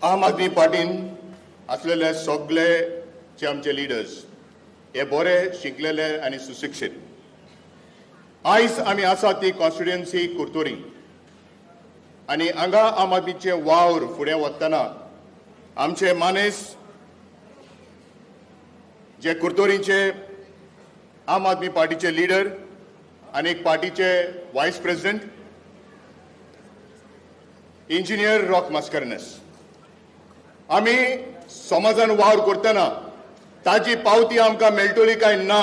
आम आदमी पार्टीन असलेले सगळेचे आमचे लिडर्स हे बरे शिकलेले आनी सुशिक्षीत. आयज आमी आसा ती कॉन्स्टिट्युएन्सी कुर्तोरी आनी हांगा आम आदमीचे वावर फुडें वतना आमचे मानेस जे कुर्तोरीचे आम आदमी पार्टीचे लिडर आनी पार्टीचे वायस प्रेसिडेंट इंजिनियर रॉक मास्करनेस. आमी समाजान वावर करतना ताजी पावती आमकां मेळटली काय ना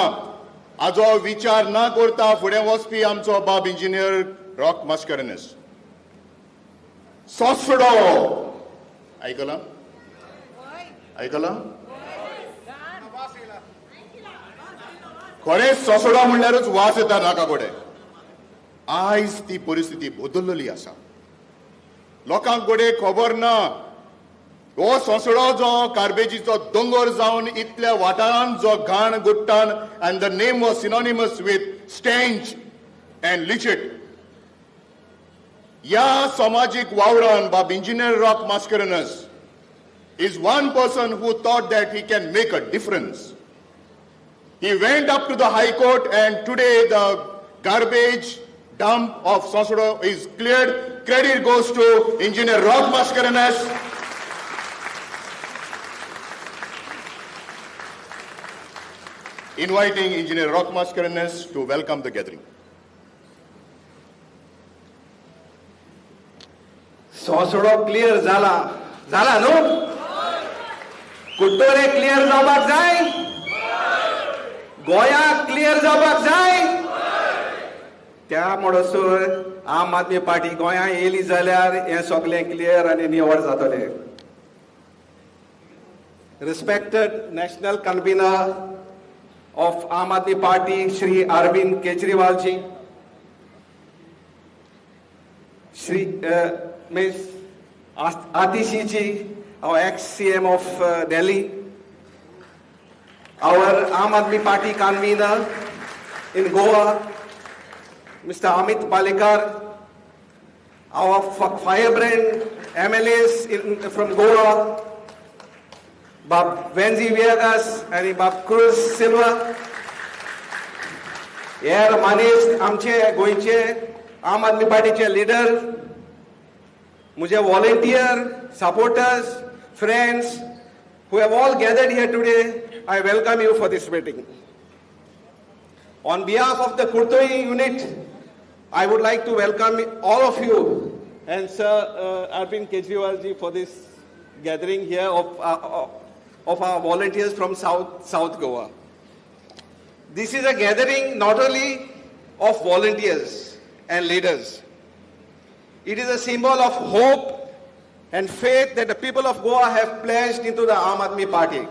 हाजो विचार ना करता फुडें वचपी आमचो बाब इंजिनियर रॉक मास्करनेस. सोसडो आयकलां आयकलां खरेंच सोसडो म्हणल्यारूच वास येता नाका कोडे. आयज ती परिस्थिती बदललेली आसा. लोकांक कोडे खबर ना हो सोसडो जो कार्बेजीचो दोंगर जावन इतल्या वाठारांत जो घाण गुट्टान and the name was synonymous with stench and लिचिट. ह्या सामाजीक वावरान बाब engineer Rock Mascarenhas is one person who thought that he can make a difference. He went up to the High Court and today the garbage dump of Sosodo is cleared. Credit goes to Engineer Rock Mascarenas. Inviting Engineer Rock Mascarenas to welcome the gathering. Sosodo clear zala no? कुट्टोरे clear जावपाक जाय, गोया clear जावपाक जाय. त्या म्हणसर आम Aadmi party गोंया येयली जाल्यार हे सगळें क्लियर आनी निवड जातले. Respected national कन्व्हिनर of Aam Aadmi Party Shri Arvind Kejriwal ji, Shri Miss Atishi ji, our ex-CM of Delhi, our Aam Aadmi Party convener in Goa, Mr. Amit Palekar, our firebrand MLAs from Goa, Bab Venzi Viegas and Bab Cruz Silva. Here manesh आमचे गोंयचे आम आदमी पार्टीचे leader, मुझे volunteer, supporters, friends who have all gathered here today, I welcome you for this meeting. On behalf of the Kurtoi unit, I would like to welcome all of you and Sir Arvind Kejriwal ji for this gathering here of our volunteers from South Goa. This is a gathering not only of volunteers and leaders. It is a symbol of hope and faith that the people of Goa have pledged into the Aam Aadmi Party.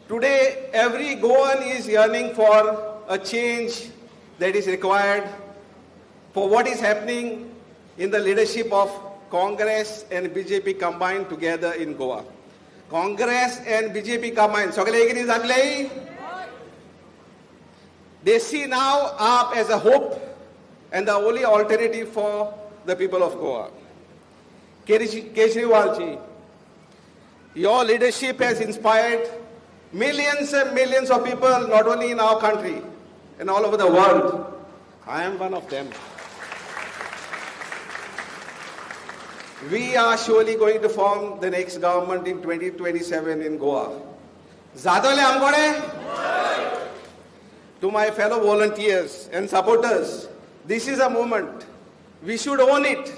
Today, every Goan is yearning for a change that is required for what is happening in the leadership of Congress and BJP combined together in Goa. Congress and BJP combined. They see now AAP as a hope and the only alternative for the people of Goa. Kejriwal ji, your leadership has inspired millions and millions of people, not only in our country, and all over the world. I am one of them. We are surely going to form the next government in 2027 in Goa. Zadole Amgode? To my fellow volunteers and supporters, this is a moment. We should own it.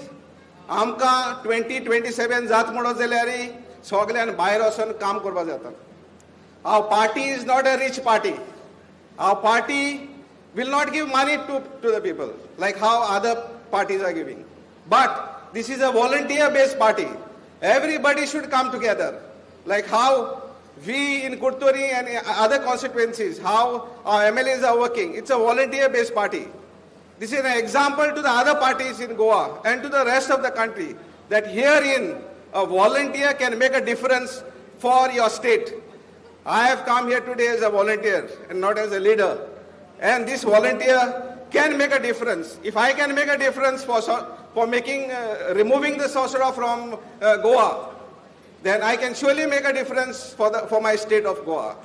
आमकां 2027 जात म्हणत जाल्यार सगळ्यान भायर वचून काम करपाक जाता. Our party is not a rich party. Our party will not give money to the people like how other parties are giving. But this is a volunteer-based party. Everybody should come together. Like how we in Kurturi and other constituencies, how our MLAs are working. It's a volunteer-based party. This is an example to the other parties in Goa and to the rest of the country that herein a volunteer can make a difference for your state. I have come here today as a volunteer and not as a leader. And this volunteer can make a difference. If I can make a difference for removing the Sosura from Goa, then I can surely make a difference for my state of Goa.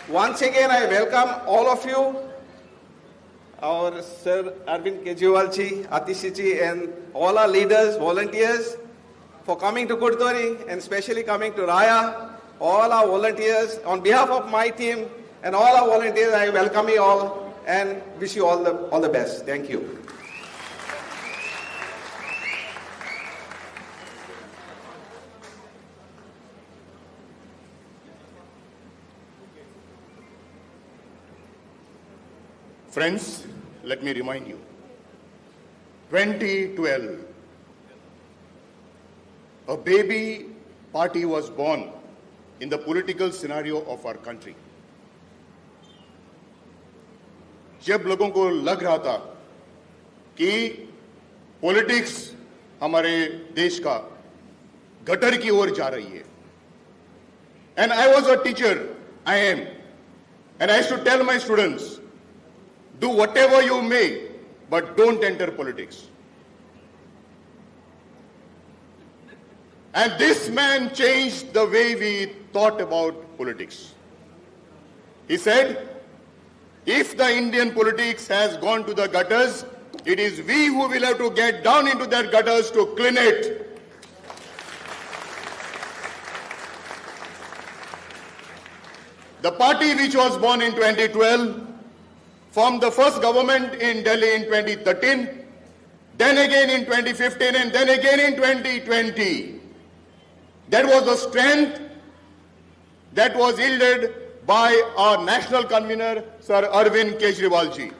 Once again, I welcome all of you, our Sir Arvind Kejriwal ji, Atishi ji, and all our leaders, volunteers, for coming to Kurtori and especially coming to Raya. All our volunteers, on behalf of my team and all our volunteers, I welcome you all and wish you all the best. Thank you. Friends, let me remind you, 2012, a baby party was born in the political scenario of our country. जब लोगों को लग रहा था कि politics हमारे देश का गटर की ओर जा रही है, and I was a teacher, I am, and I used to tell my students, do whatever you may, but don't enter politics. And this man changed the way we thought about politics. He said, if the Indian politics has gone to the gutters, it is we who will have to get down into that gutters to clean it. The party which was born in 2012 formed the first government in Delhi in 2013, then again in 2015, and then again in 2020. That was the strength that was yielded by our national convener, Sir Arvind Kejriwal ji.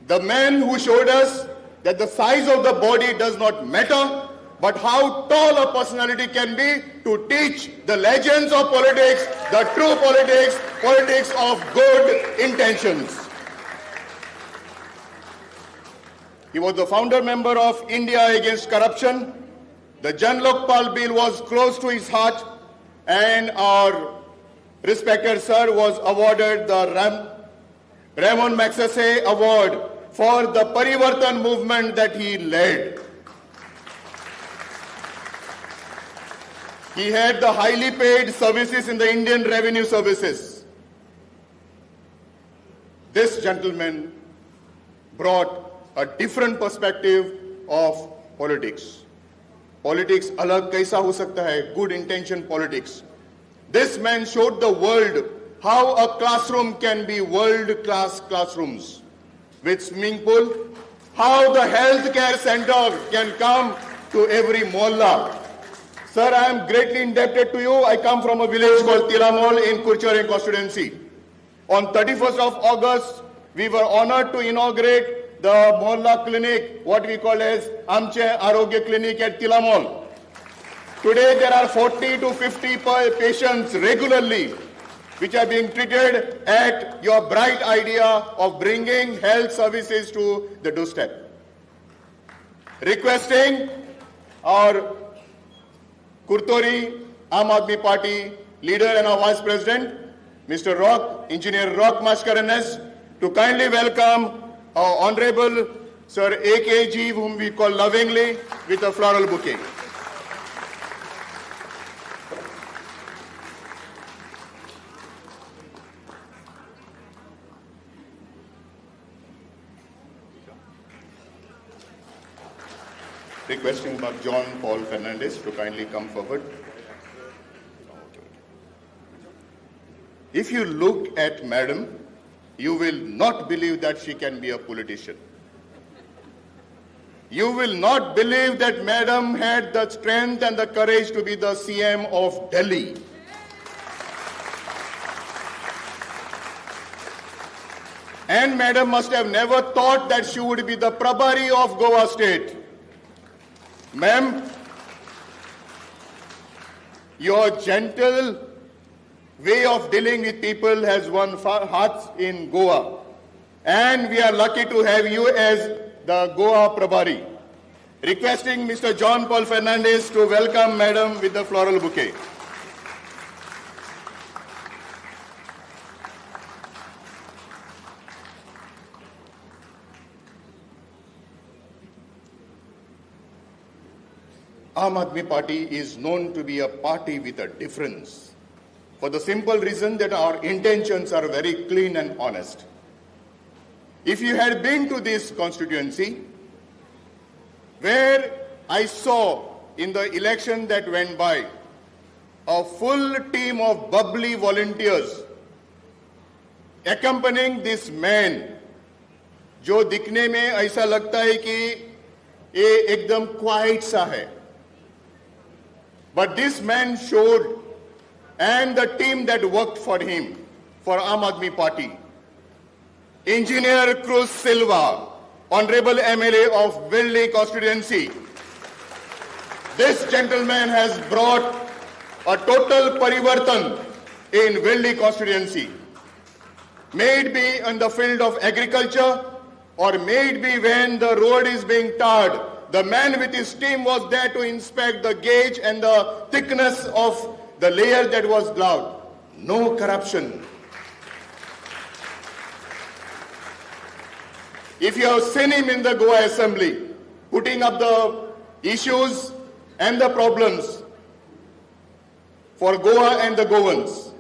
The man who showed us that the size of the body does not matter, but how tall a personality can be to teach the legends of politics, the true politics, politics of good intentions. He was the founder member of India Against Corruption. The Jan Lokpal bill was close to his heart, and our respected sir was awarded the Ramon Magsaysay Award for the Parivartan movement that he led. He had the highly paid services in the Indian Revenue Services. This gentleman brought a different perspective of politics. Politics alag kaisa ho sakta hai? Good intention politics. This man showed the world how a classroom can be world-class classrooms with swimming pool, how the healthcare center can come to every mohalla. Sir, I am greatly indebted to you. I come from a village called Tilamol in Kurchare constituency. On 31st of August, we were honored to inaugurate the Mohalla clinic, what we call as Amche Arogya Clinic at Tilamol. Today, there are 40 to 50 patients regularly which are being treated at your bright idea of bringing health services to the doorstep. Requesting our Kurtori Aam Aadmi Party leader and our Vice President, Mr. Rock, Engineer Rock Mashkaranes, to kindly welcome our Honorable Sir A.K. Ji, whom we call lovingly, with a floral bouquet. Requesting Bob John Paul Fernandez to kindly come forward. If you look at Madam, you will not believe that she can be a politician. You will not believe that Madam had the strength and the courage to be the CM of Delhi. And Madam must have never thought that she would be the Prabhari of Goa state. Ma'am, your gentle way of dealing with people has won hearts in Goa. And we are lucky to have you as the Goa Prabhari. Requesting Mr. John Paul Fernandez to welcome Madam with the floral bouquet. Aam Aadmi Party is known to be a party with a difference, for the simple reason that our intentions are very clean and honest. If you had been to this constituency, where I saw in the election that went by a full team of bubbly volunteers accompanying this man, जो दिखने में ऐसा लगता है कि ये एकदम quite सा है, but this man showed, and the team that worked for him, for Aam Aadmi Party, Engineer Cruz Silva, Honorable MLA of Velli constituency. This gentleman has brought a total parivartan in Velli constituency. May it be in the field of agriculture, or may it be when the road is being tarred, the man with his team was there to inspect the gauge and the thickness of the layer that was gloved. No corruption. If you have seen him in the Goa Assembly, putting up the issues and the problems for Goa and the Goans,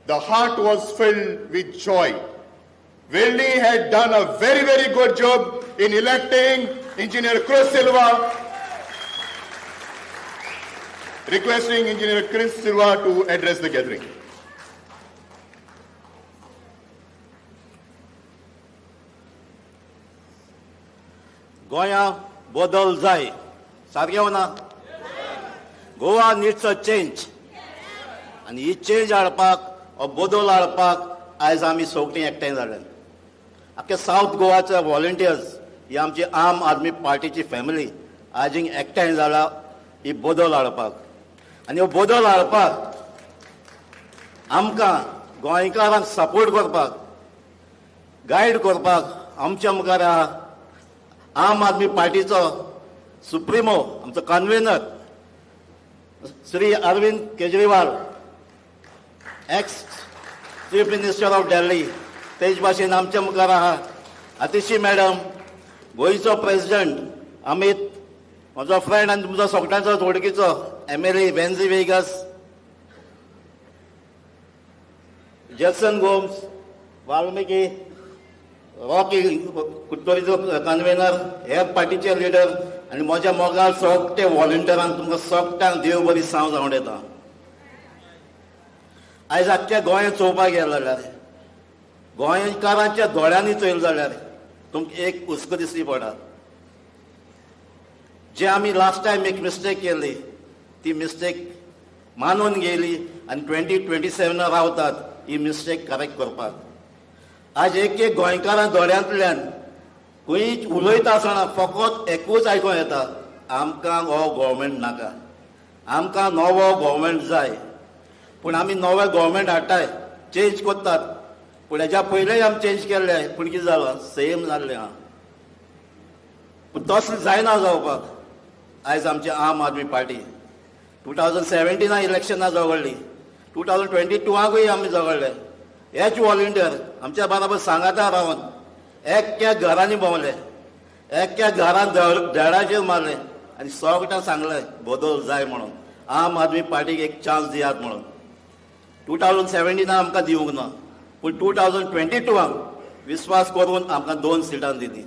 the heart was filled with joy. Velli had done a very, very good job in electing Engineer Cruz Silva, requesting Engineer Cruz Silva to address the gathering. Goya bodol zai. Sarge na? Goa needs a change. And he change हाडपाक or bodol हाडपाक आयज आमी सोगलीं एकठांय जाल्यात. आख्या south गोवाचे volunteers ही आमची आम आदमी पार्टीची फॅमिली आज हिंग एकठांय जाला ही bodol हाडपाक. आनी हो bodol हाडपाक आमकां गोंयकारांक सपोर्ट करपाक, गायड करपाक आमच्या मुखार आहा आम आदमी पार्टीचो सुप्रिमो, आमचो convener Shri Arvind Kejriwal, ex chief minister of Delhi, तेज भाशेन आमच्या मुखार आहा आतिशी मॅडम, गोंयचो प्रेसिडेंट अमित, म्हजो फ्रेंड आनी तुमचो सोगट्यांचो वडकीचो MLA वेन्झी वेगस, जॅक्सन गोम्स, वाल्मिकी, रॉकी कुट्टोरीचो कन्व्हेनर, हेर पार्टीचे लिडर आनी म्हज्या मोगाल सोगटे व्हॉलंटियरांक तुमकां सोगट्यांक देव बरी सांव जावं येता. आयज आख्ख्या गोंयांत चोवपाक गेले जाल्यार गोंयकारांच्या दोळ्यांनी चोयल जाल्यार तुमकां एक हुस्को दिसली पडटा. जे आमी लास्ट टायम एक मिस्टेक केल्ली ती मिस्टेक मानून गेली आनी 2027 रावतात ही मिस्टेक करेक्ट करपाक. आज एक गोंयकारां दोळ्यांतल्यान खंय उलयता आसतना फकत एकूच आयकूं येता, आमकां हो गव्हर्मेंट नाका, आमकां नवो गव्हर्मेंट जाय. पूण आमी नवे गव्हर्मेंट हाडटाय, चेंज करतात, पूण हेज्या पयलेंय आमी चेंज केल्ले, पूण कितें जालां सेम जाल्लें आहा. पूण तसलें जायना जावपाक. आयज आमची आम आदमी पार्टी 2017 इलेक्शनां झगडली, 2022 आमी झगडले. हेच व्हॉलंटियर आमच्या बरोबर सांगाता रावन एक्या घरांनी भोंवले, एक्या घरान देडाचेर मारले आनी सोगट्यांक सांगलें बदल जाय म्हणून, आम आदमी पार्टीक एक चान्स दियात म्हणून. 2017 आमकां दिवंक ना, पूण 2022 विस्वास करून आमकां 2 सिटां दिली.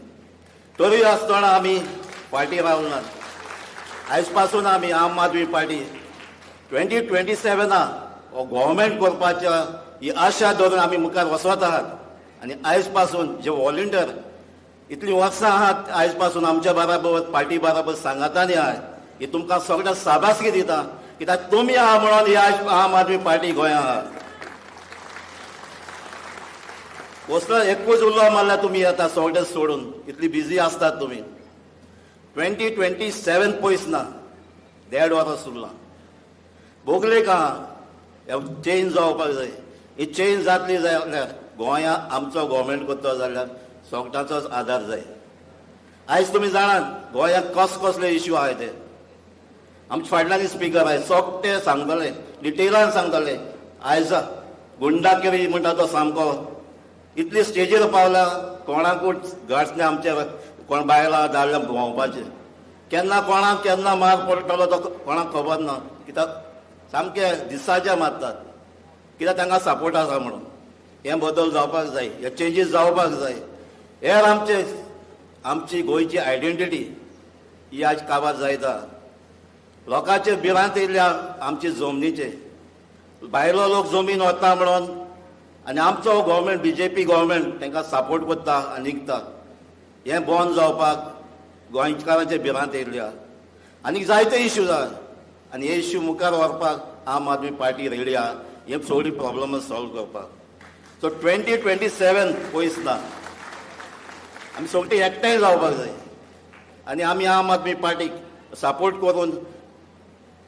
तरी आसतना आमी पार्टी रावनात. आयज पासून आमी आम आदमी पार्टी 2027 हो गव्हर्मेंट करपाच्या ही आशा धरून आमी मुखार वचत आहात. आनी आयज पासून जे व्हॉलंटियर इतलीं वर्सां आहात, आयज पासून आमच्या बरोबर पार्टी बरोबर सांगातानी आहात, ही तुमकां सगळ्यांक शाबासकी दिता, कित्याक तुमी आहा म्हणून ही आज आम आदमी पार्टी गोंयांत आहा. कसलो एकूच उल्लो मारल्यार तुमी येता सगळे सोडून, इतली बिजी आसतात तुमी. 2027 पयस ना, 1.5 वर्स उरलां. भोगलेक आहा चेंज जावपाक जाय. ही चेंज जातली जाल्यार गोंयांत आमचो गव्हर्मेंट करता जाल्यार सोगट्यांचोच आदार जाय. आयज तुमी जाणात गोंयांत कसले इश्यू आहाय ते. आमचे फाटल्यान स्पिकर आहाय, सोगटे सांगतले, डिटेलान सांगतले. आयज गुंडागिरी म्हणटा तो सामको इतली स्टेजीर पावला, कोणाकूच घाट्स ना आमचे कोण बायलां दादल्या भोंवपाचे. केन्ना कोणाक केन्ना मार पडटलो तो कोणाक खबर ना, कित्याक सामके दिसाचे मारतात, कित्याक तांकां सपोर्ट आसा म्हणून. हे बदल जावपाक जाय, हे चेंजीस जावपाक जाय. हेर आमची गोंयची आयडेंटिटी ही आज काबार जायता. लोकांचे भिरांत येयल्या आमची जमनीचे. भायलो लोक जमीन वता म्हणून आनी आमचो गव्हर्मेंट BJP गव्हर्मेंट तांकां सपोर्ट करता आनी निघता. हें बंद जावपाक गोंयकारांचे भिरांत येयल्या. आनी जायते इश्यूज आहा आनी हे इश्यू मुखार व्हरपाक आम आदमी पार्टी रेडी आहा हे सगळी प्रॉब्लम सॉल्व करपाक. सो 2027 पयस ना, आमी सगळीं एकठांय जावपाक जाय आनी आमी आम आदमी पार्टीक सपोर्ट करून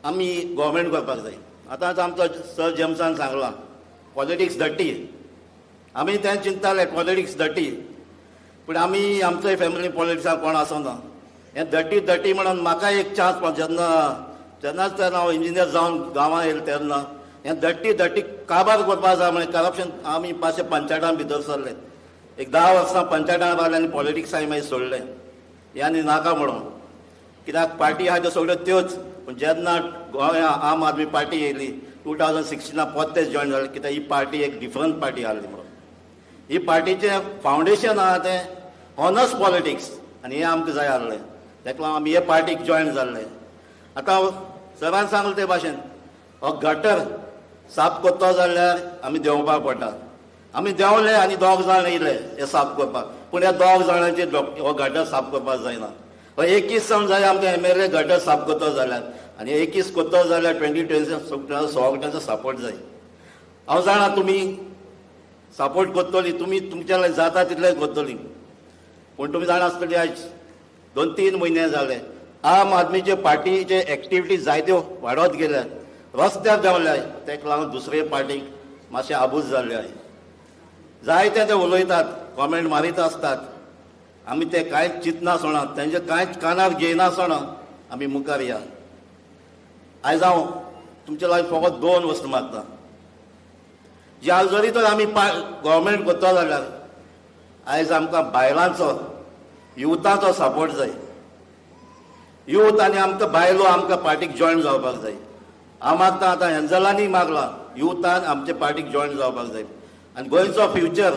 आमी गव्हर्मेंट करपाक जाय. आतांच आमचो सर जेम्सान सांगलां पॉलिटिक्स डटी. आमी तें चिंतताले पॉलिटिक्स डटी, पूण आमी आमचोय फॅमिली पॉलिटिक्सान कोण आसना. हें डटी म्हणून म्हाका एक चान्स जेन्नाच तर हांव इंजिनियर जावन गांवां येयले तेन्ना हें डटी काबार करपाक जाय म्हण करप्शन आमी पाशे पंचायतान भितर सरले. एक 10 वर्सां पंचायतान रावले आनी पॉलिटिक्सांय मागीर सोडलें. हें आनी नाका म्हणून, कित्याक पार्टी आहा त्यो सगळ्यो त्योच. पूण जेन्ना गोंयांत आम आदमी पार्टी येयली 2016 परतेच जॉयन जालें, कित्याक ही पार्टी एक डिफरंट पार्टी आहली म्हणून. ही पार्टीचें फावंडेशन आहा तें ऑनस्ट पॉलिटिक्स आनी हें आमकां जाय आहलें. ताका लागून आमी हे पार्टीक जॉयन जाल्ले. आतां सरान सांगलें ते भाशेन हो गटर साफ करता जाल्यार आमी देंवपाक पडटा. आमी देंवले आनी 2 जाण येयले हे साफ करपाक, पूण ह्या 2 जाणांचे हो गटर साफ करपाक जायना. 21 जाण जाय आमकां MLA गटर साफ करता जाल्यार, आनी 21 करता जाल्यार 2027 सगळ्यांचो सपोर्ट जाय. हांव जाणा तुमी सपोर्ट करतली, तुमी तुमच्या जाता तितलें करतली, पूण तुमी जाणा आसतली आयज 2-3 म्हयने जाले आम आदमीचे पार्टीचे एक्टिविटी जायत्यो वाडत गेल्या. रस्त्यार देंवल्याय ताका लागून दुसरे पार्टीक मातशें आबूज जाल्ले. जायते ते उलयतात, कॉमेंट मारीत आसतात, आमी ते कांयच चिंतना सोणा, तेंचे कांयच कानार घेयना सोणा आमी मुखार या. आयज हांव तुमचे लागीं फकत 2 वस्तू मागता. जे जरी तर आमी गव्हर्मेंट करता जाल्यार आयज आमकां बायलांचो युथाचो सपोर्ट जाय. यूथ आनी आमकां बायलो आमकां पार्टीक जॉयन जावपाक जाय. हांव मागता आतां एंजलांनी मागलां युथान आमचे पार्टीक जॉयन जावपाक जाय. आनी गोंयचो फ्युचर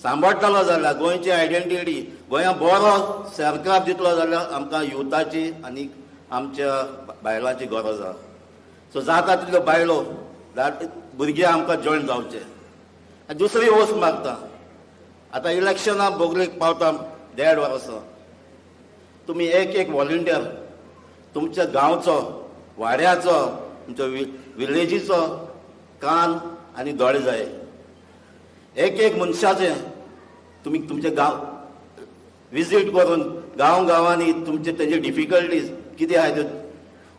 सांबाळटलो जाल्यार, गोंयची आयडेंटिटी गोंयांत बरो सरकार दितलो जाल्यार आमकां युथाची आनी आमच्या बायलांची गरज आहा. सो जाता तितल्यो बायलो भुरगे आमकां जॉयन जावचे. आनी दुसरी वस्त मागता, आतां इलेक्शनां बोगलेक पावता 1.5 वर्सां. तुमी एक व्हॉलंटियर तुमच्या गांवचो, वाड्याचो, तुमच्या विलेजीचो कान आनी दोळे जाय. एक मनशाचें तुमी तुमचे गांव विजीट करून गांवांनी तुमचे तेजे डिफिकल्टीज कितें आहाय त्यो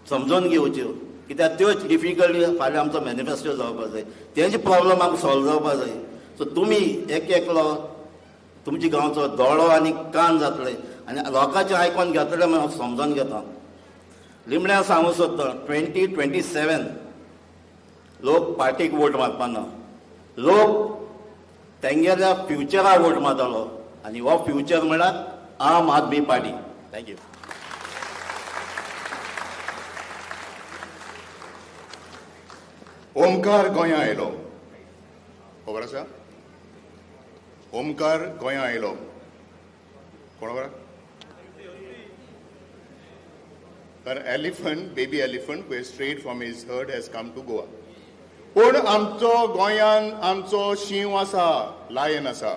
समजून घेवच्यो, कित्याक त्योच डिफिकल्टी फाल्यां आमचो मॅनिफेस्टो जावपाक जाय. तेंचे प्रॉब्लम आमकां सॉल्व जावपाक जाय. सो तुमी एकलो तुमच्या गांवचो दोळो आनी कान जातले आनी लोकांचें आयकोन घेतले म्हण हांव समजून घेता. लिमड्यां सांगूंक सोदता 2027 लोक पार्टीक वोट मारपाना, लोक तेंगेल्या फ्युचराक वोट मारतलो आनी हो फ्युचर म्हळ्यार आम आदमी पार्टी. थँक्यू. ओमकार गोंयां आयलो, खबर आसा? ओमकार गोंयां आयलो कोण खबर? An elephant, baby elephant, who has strayed from his herd, has come to Goa. पूण आमचो गोंयान आमचो शिव आसा, लायन आसा.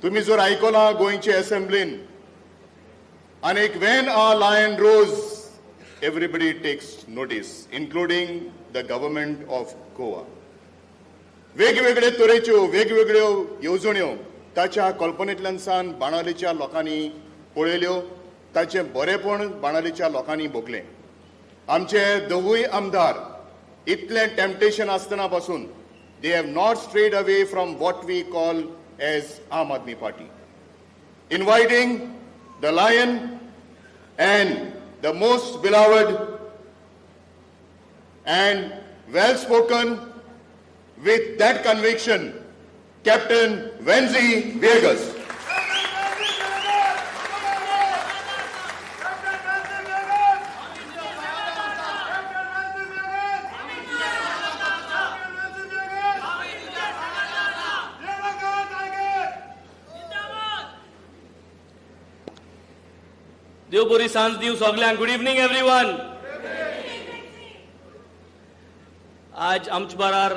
तुम्ही जर आयकलां गोंयचे असेंब्लीन, आनीक when a lion rose, everybody takes notice, including the government of Goa. वेगवेगळे तरेच्यो वेगवेगळ्यो येवजण्यो ताच्या कल्पनेंतल्यान सावन बाणावलेच्या लोकांनी पळयल्यो, ताचें बरेपण बाणावलेच्या लोकांनी भोगलें. आमचे दोगूय आमदार इतलें टेम्पटेशन आसतना पासून they have not strayed away from what we call as Aam Aadmi Party. Inviting the lion and the most beloved and well-spoken with that conviction, Captain Wenzi Viegas. देव बरी सांज दिव सगळ्यांक. Good evening everyone. आज आमच्या बरार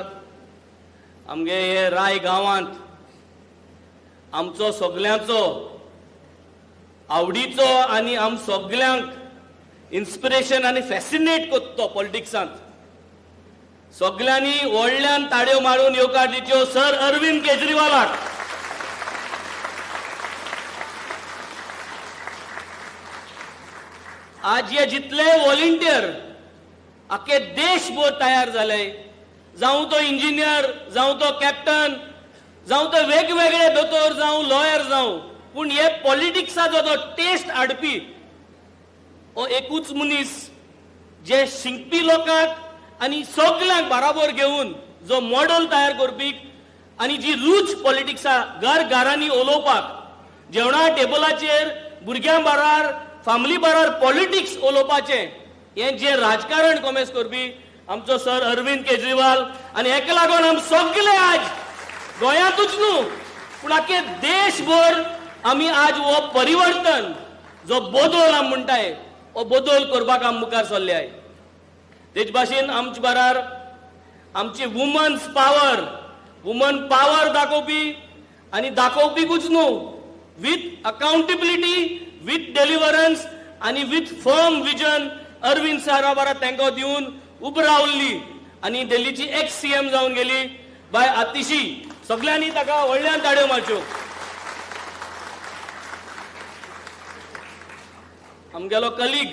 आमगे हे राय गांवांत आमचो सगळ्यांचो आवडीचो आनी आम सगळ्यांक इन्स्पिरेशन आनी फॅसिनेट करता पॉलिटिक्सांत. सगळ्यांनी व्हडल्यान ताळयो मारून येवकार दिच्यो सर अरविंद केजरीवालाक. आज हे जितले व्हॉलिंटियर आखे देशभर तयार जाले, जावं तो इंजिनियर, जावं तो कॅप्टन, जावं तो वेगवेगळे दोतोर, जावं लॉयर जावं, पूण हे पॉलिटिक्साचो जो टेस्ट हाडपी हो एकूच मनीस जे शिंकपी लोकांक आनी सगळ्यांक बराबर घेवन जो मॉडल तयार करपी आनी जी रूच पॉलिटिक्सा घर घरांनी उलोवपाक, जेवणा टेबलाचेर भुरग्यां बराबर फॅमिली बराबर पॉलिटिक्स उलोवपाचें हें जे राजकारण कॉमेस करपी आमचो सर अरविंद केजरीवाल. आनी हेका लागून आमी सगळे आज गोंयांतूच न्हू पूण आख्खे देशभर आमी आज हो परिवर्तन जो बदल आमी म्हणटाय हो बदल करपाक आमी मुखार सरल्याय. तेच भाशेन आमचे बराबर आमची वुमन्स पावर, वुमन पावर दाखोवपी आनी दाखोवपीकूच न्हू, विथ अकाउंटेबिलिटी, विथ डेलिव्हरन्स आनी विथ फर्म विजन अरविंद सरा बराबर तांकां दिवन उब रावल्ली आनी दिल्लीची एक्स सीएम जावन गेली बाय आतिशी. सगळ्यांनी ताका व्हडल्यान ताळयो मारच्यो. आमगेलो कलीग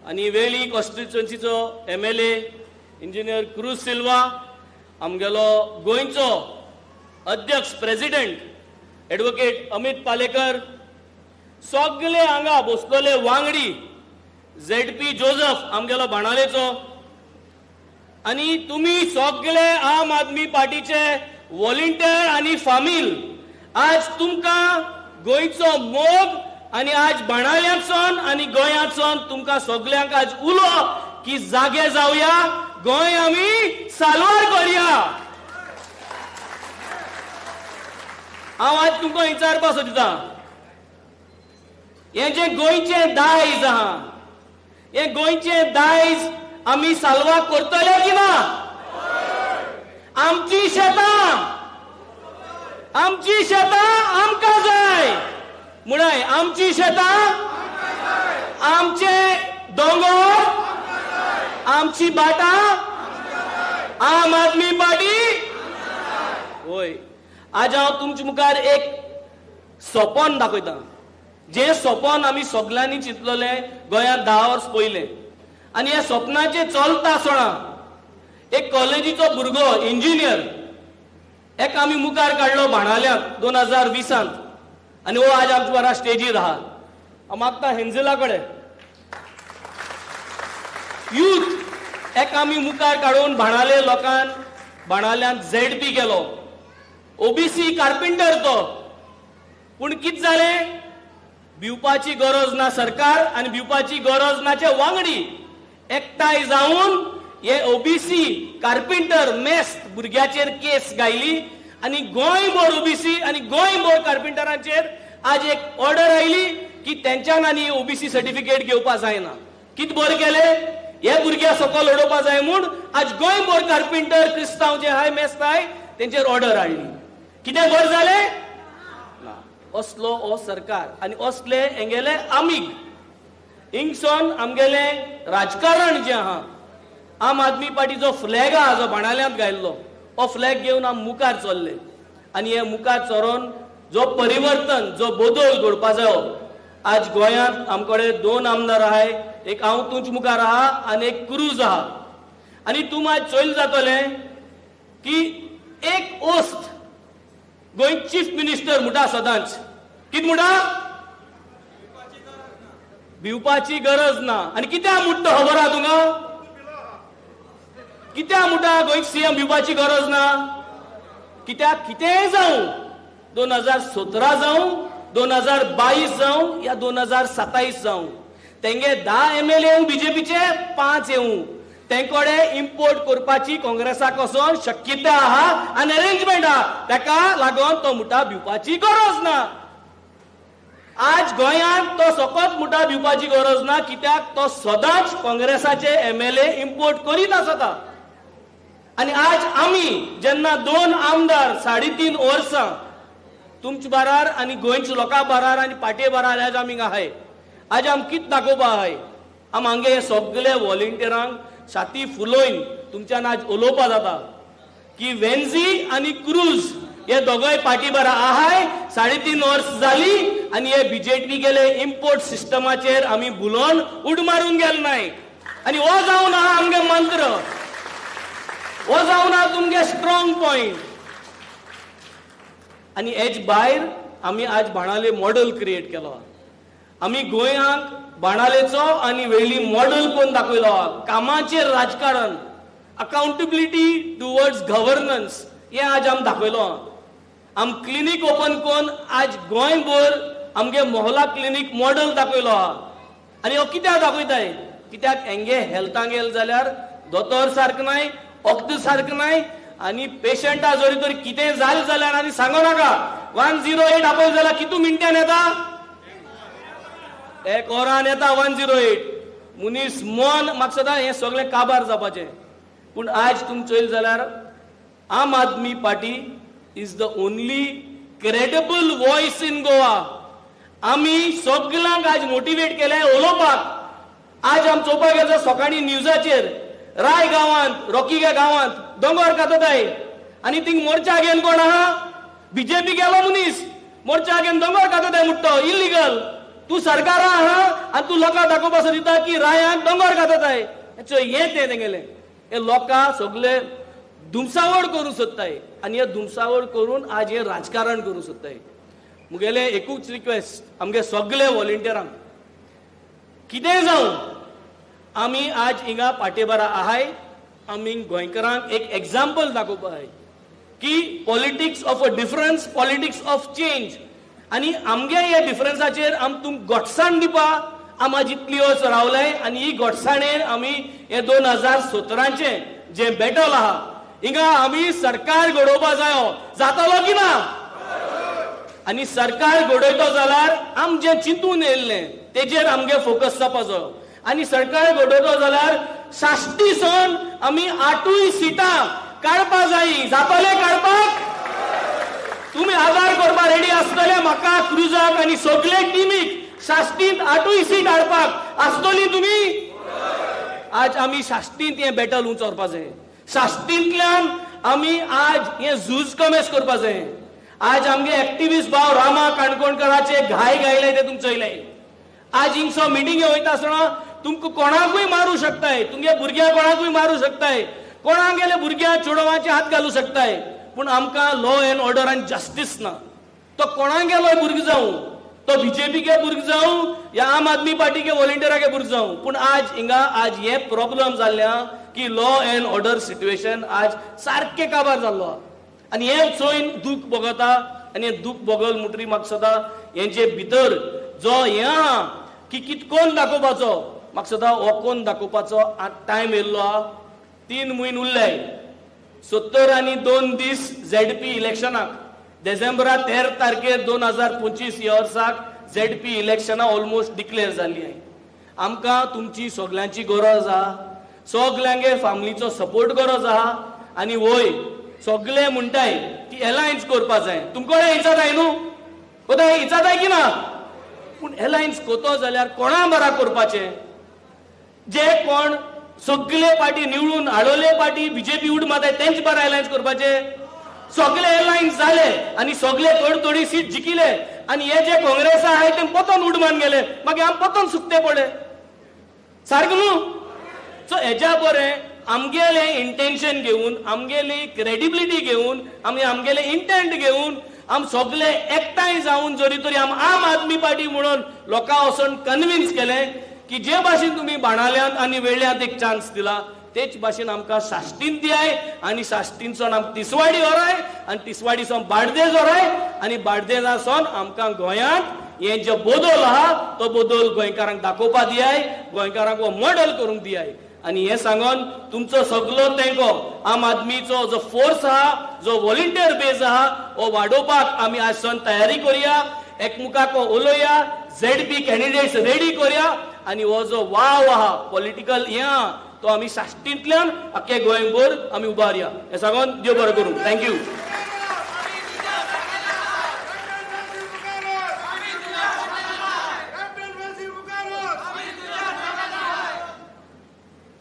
आनी वेळी कॉन्स्टिट्युएन्सीचो MLA इंजिनियर क्रूज सिल्वा, आमगेलो गोंयचो अध्यक्ष प्रेसिडेंट एडवोकेट अमित पालेकर, सगळे हांगा बसलेले वांगडी ZP जोसेफ आमगेलो बाणालेचो, आनी तुमी सगळे आम आदमी पार्टीचे व्हॉलिंटियर आनी फामील, आज तुमकां गोंयचो मोग आनी आज बाणाल्यांतसून आनी गोंयांतसून तुमकां सगळ्यांक आज उलो की जागे जावया, गोंय आमी साल्वार करया. हांव आज तुमकां विचारपाक सोदतां, हे जे गोंयचें दायज आहा, हे गोंयचें दायज आमी साल्वा करतले की ना? आमची शेतां आमकां जाय म्हणय, आमची शेतां, आमचे दोंगर, आमची बाटां, आम आदमी पार्टी. होय, आज हांव तुमच्या मुखार एक सोपन दाखयतां, जे सोपन आमी सगळ्यांनी चिंतलेले गोंयांत 10 वर्स पयले. आनी ह्या स्वप्नाचे चलता आसतना एक कॉलेजीचो भुरगो इंजिनियर एक आमी मुखार काडलो बाणाल्यांत 2020 आनी हो आज आमच्या बरा स्टेजीर आहा. हांव मागता हेंझेला कडेन यूथ एक आमी मुखार काडून बाणाले लोकांन बाणाल्यांत ZP केलो. OBC कार्पेंटर तो, पूण कितें जालें, भिवपाची गरज ना सरकार आनी भिवपाची गरज नाचे वांगडी एकठांय जावन हे OBC कार्पेंटर मेस्त भुरग्याचेर केस गायली आनी गोंयभर OBC आनी गोंयभर कार्पेंटरांचेर आज एक ऑर्डर आयली की तेंच्यान आनी OBC सर्टिफिकेट घेवपा जायना. कितें बरें केलें, हे भुरग्या सकयल उडोवपा जाय म्हूण आज गोंयभर कार्पेंटर क्रिस्तांव जे हाय मेस्त हाय तेंचेर ऑर्डर हाडली. कितें बरें जालें ना, असलो हो सरकार आनी असले हेंगेले आमीग हिंगसोन आमगेले राजकारण जे आहा, आम आदमी पार्टीचो फ्लॅग आहा जो बाणाल्यांत घायल्लो, हो फ्लॅग घेवन आमी मुखार चल्ले. आनी हे मुखार चलोन जो परिवर्तन, जो बदल घडपा जायो, आज गोंयांत आमकडे 2 आमदार आहाय, एक हांव तुमच्या मुखार आहा आनी एक क्रूज आहा. आनी तुम आज चोयल जातले की एक ओस्त गोंय चीफ मिनिस्टर म्हणटा सदांच, कितें म्हणटा, भिवपाची गरज ना. आनी कित्याक म्हणटा खबर आहा तुमकां, कित्याक म्हणटा गोंय CM भिवपाची गरज ना? कित्याक कितेंय जावं, 2017 जावं, 2022 जावं या 2027 जावं, तेंगे 10 MLA येवं BJPचे, 5 येवं, तेंकडे इम्पोर्ट करपाची काँग्रेसाक वचोन शक्यता आहा आनी अरेंजमेंट आहा. ताका लागून तो म्हणटा भिवपाची गरज ना. आज गोंयांत तो सकत मुठा भिवपाची गरज ना, कित्याक तो सदांच काँग्रेसाचे MLA इम्पोर्ट करीत आसता. आणि आज आमी जेन्ना 2 आमदार 3.5 वर्सां तुमच्या बारार आणि गोंयच्या लोकां बारार आणि पाटे बारार आज आमी आहाय. आज आम कित दाखोवपा आहाय, आम हांगे हे सगळे व्हॉलेंटियरांक छाती फुलोवन तुमच्यान आज उलोवपा जाता की वेन्झी आणि क्रूज हे दोगोय पाटी बारा आहाय. 3.5 वर्स जाली आणि हे बीजेपी गेले इम्पोर्ट सिस्टमाचेर आमी भुलोवन उड मारून गेले नाय. आणि हो जावन आहा आमगे मंत्र, हो जावन आहा तुमगे स्ट्रॉंग पॉइंट. आणि हेच भायर आमी आज बाणाले मॉडेल क्रिएट केलो. आमी गोंयांक बाणालेचो आणि वेळी मॉडेल कोण दाखयलो. कामाचेर राजकारण, अकाउंटेबिलिटी टुवर्ड्स गव्हर्नन्स हे आज आम दाखयलो. आम क्लिनीक ओपन करून आज गोंयभर आमगे मोहल्ला क्लिनीक मॉडेल दाखयलो. आणि हो कित्याक दाखयताय, कित्याक हेंगे हेल्थांक येयले जाल्यार दोतोर सारको नाय, वखद सारको नाय, आणि पेशंटा जरी तरी कितें जालें जाल्यार आनी सांगो नाका 108 आपयलें जाल्यार कितू मिनटान येता, 1 वरान येता 108. मनीस मन म्हाका सदां हें सगळें काबार जावपाचें. पूण आज तुमी चोयलें जाल्यार Aam Aadmi party is the only credible voice in Goa. आमी सगळ्यांक आज मोटिवेट केलें उलोवपाक. आज आम चोवपाक गेलो सकाळीं न्यूजाचेर राय गांवांत, रॉकीगे गांवांत दोंगर कातताय आणि थिंग मोर्चा घेवन कोण आहा, बीजेपी गेलो मनीस मोर्चा घेवन दोंगर कातताय म्हणटो इलिगल. तू सरकार आहा आणि तू लोकांक दाखोवपाक सोदिता की रायांक दोंगर कातताय. हें तें तेंगेलें हे लोकां सगळे धुमसावड करूं सोदताय आणि हे धुमसावड करून आज हे राजकारण करूं सोदताय. मुगेले एकूच रिक्वेस्ट आमगे सगळे व्हॉलेंटियरांक, कितेंय जावं आमी आज हिंगा पाटेबारा आहाय. आमी गोंयकारांक एक एग्जाम्पल दाखोवपा आहाय की politics of a difference, politics of change. आणि आमगे हे डिफरन्साचेर आम तुमकां घोटसाण दिवपा आम आज इतली वर्स रावलाय. आणि ही घोटसाणेर आमी हे 2017 जे बॅटल आहा हिंगा आमी सरकार घडोवपा जायो. जातलो की ना? आणि सरकार घडयतो जाल्यार आम जे चिंतून येयल्लें तेजेर आमगे फोकस जावपाचो. आणि सरकार घडोवतो जाल्यार शाश्टीसन आमी 8 सिटां काडपा जायी. जातले काडपाक? तुम्ही आदार करपा रेडी आसतले म्हाका, क्रुजाक आणि सगळे टीमीक शाश्टींत 8 सीट हाडपाक आसतली तुमी? आज आमी शाश्टींत हे बॅटल उंच व्हरपा जाय. शाश्टींतल्यान आमी आज हे झूज कमेस करपा जाय. आज आमगे एक्टिव्हिस्ट भाव रामा काणकोणकराचे घाय गायले ते तुमी चयले. आज हिंगसो मिटिंगे वयता आसतना तुमकां कोणाकूय मारूं शकताय, तुमगे भुरग्याक कोणाकूय मारूं शकताय, कोणाक गेले भुरग्याक चेडवांचे हात घालूं शकताय. पूण आमकां लॉ एंड ऑर्डर आनी जस्टीस ना. तो कोणाक गेलोय भुरगो जावं, तो बीजेपीके भुरगो जावं या आम आदमी पार्टीके व्हॉलेंटियराके भुरगो जावं, पूण आज हिंगा आज हे प्रॉब्लेम जाल्ल्या की लॉ एंड ऑर्डर सिच्युएशन आज सारके काबार जाल्लो. आनी हे चोयन दूख भोगता. आनी हे दूख भोगल म्हणटरी म्हाका सदां हेंचे भितर जो हें आहा की कितकोन दाखोवपाचो, म्हाका सदां वोकोन दाखोवपाचो टायम येयल्लो आहा. 3 म्हयने उरल्याय. 70 आनी 2 दीस ZP इलेक्शनाक डिसेंबरा 13 तारखेर 2025 ह्या वर्साक ZP इलेक्शनां ऑलमोस्ट डिक्लेअर जाल्ली आहाय. आमकां तुमची सगळ्यांची गरज आहा, सगळ्यांगे फॅमिलीचो सपोर्ट गरज आहा. आनी वय सगळे म्हणटाय की अलायन्स करपा जाय. तुमकडे इचाताय न्हू, कोता इचाताय की ना? पूण अलायन्स कोतो जाल्यार कोणा बरा करपाचें? जे कोण सगळे पार्टी निवडून हाडोले पार्टी बीजेपी उड माताय तेंच बरा अलायन्स करपाचे. सगळे अलायन्स जाले आणि सगळे थोडी सीट जिखिले आणि हे जे काँग्रेस आहाय ते पतन उड मान गेले. मागीर आम पतन सुकते पडले. सारकें न्हू? सो हेच्या बरें आमगेले इंटेन्शन घेवन, आमगेली क्रेडिबिलिटी घेवन, आमगेले इंटेंट घेवन आम सगळे एकठांय जावन जरी तरी आम आदमी पार्टी म्हणून लोकां वचून कन्विन्स केलें की जे भाशेन तुम्ही बाणाल्यांत आणि वेळ्यांत एक चान्स दिला तेच भाशेन आमकां साश्टींत दियाय. आनी साश्टींतसून आमकां तिसवाडी व्हराय आनी तिसवाडीसून बार्देज व्हराय आनी बार्देजासून आमकां गोंयांत हे जे बदल आहा तो बदल गोंयकारांक दाखोवपा दियाय, गोंयकारांक हो मॉडेल करूंक दियाय. आणि हे सांगून तुमचो सगळो तेंको आम आदमीचो जो फोर्स आहा, जो व्हॉलेंटियर बेज आहा हो वाडोवपाक आमी आजसून तयारी करुया. एकमुखाक उलोवया, ZP कॅन्डिडेट्स रेडी करया आनी हो जो वाव आहा पॉलिटिकल हें आहा तो आमी साश्टींतल्यान आख्खे गोंयभर आमी उबारया. हें सगळ्यांक देव बरें करूं. Thank you.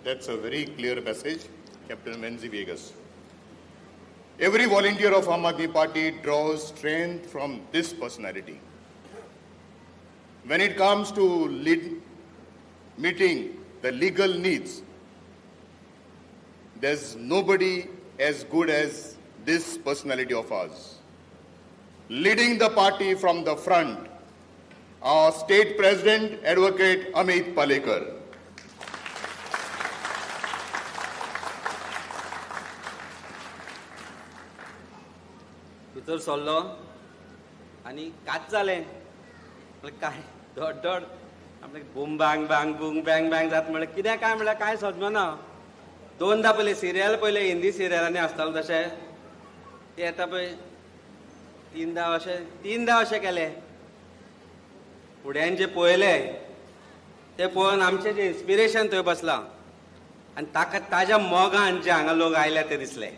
That's a very clear message, Captain Venzi Vegas. Every volunteer of Aam Aadmi Party draws strength from this personality. When it comes to meeting the legal needs, there's nobody as good as this personality of ours. Leading the party from the front, our State President, Advocate Amit Palekar. भितर सरलो आनी काच जालें. म्हळ्यार काय धड धड आपले बूम बांग बांग बूम बँग बँग जाता म्हळ्यार कितें काय म्हळ्यार काय समजना. दोनदा पयले सिरियल पयले हिंदी सिरियलांनी आसतालो तशें ते येता पळय तीनदा अशें केलें. फुड्यान जे पळयलें ते पळोवन आमचें जें इन्स्पिरेशन थंय बसलां आनी ताका ताज्या मोगान जे हांगा लोक आयले ते दिसले.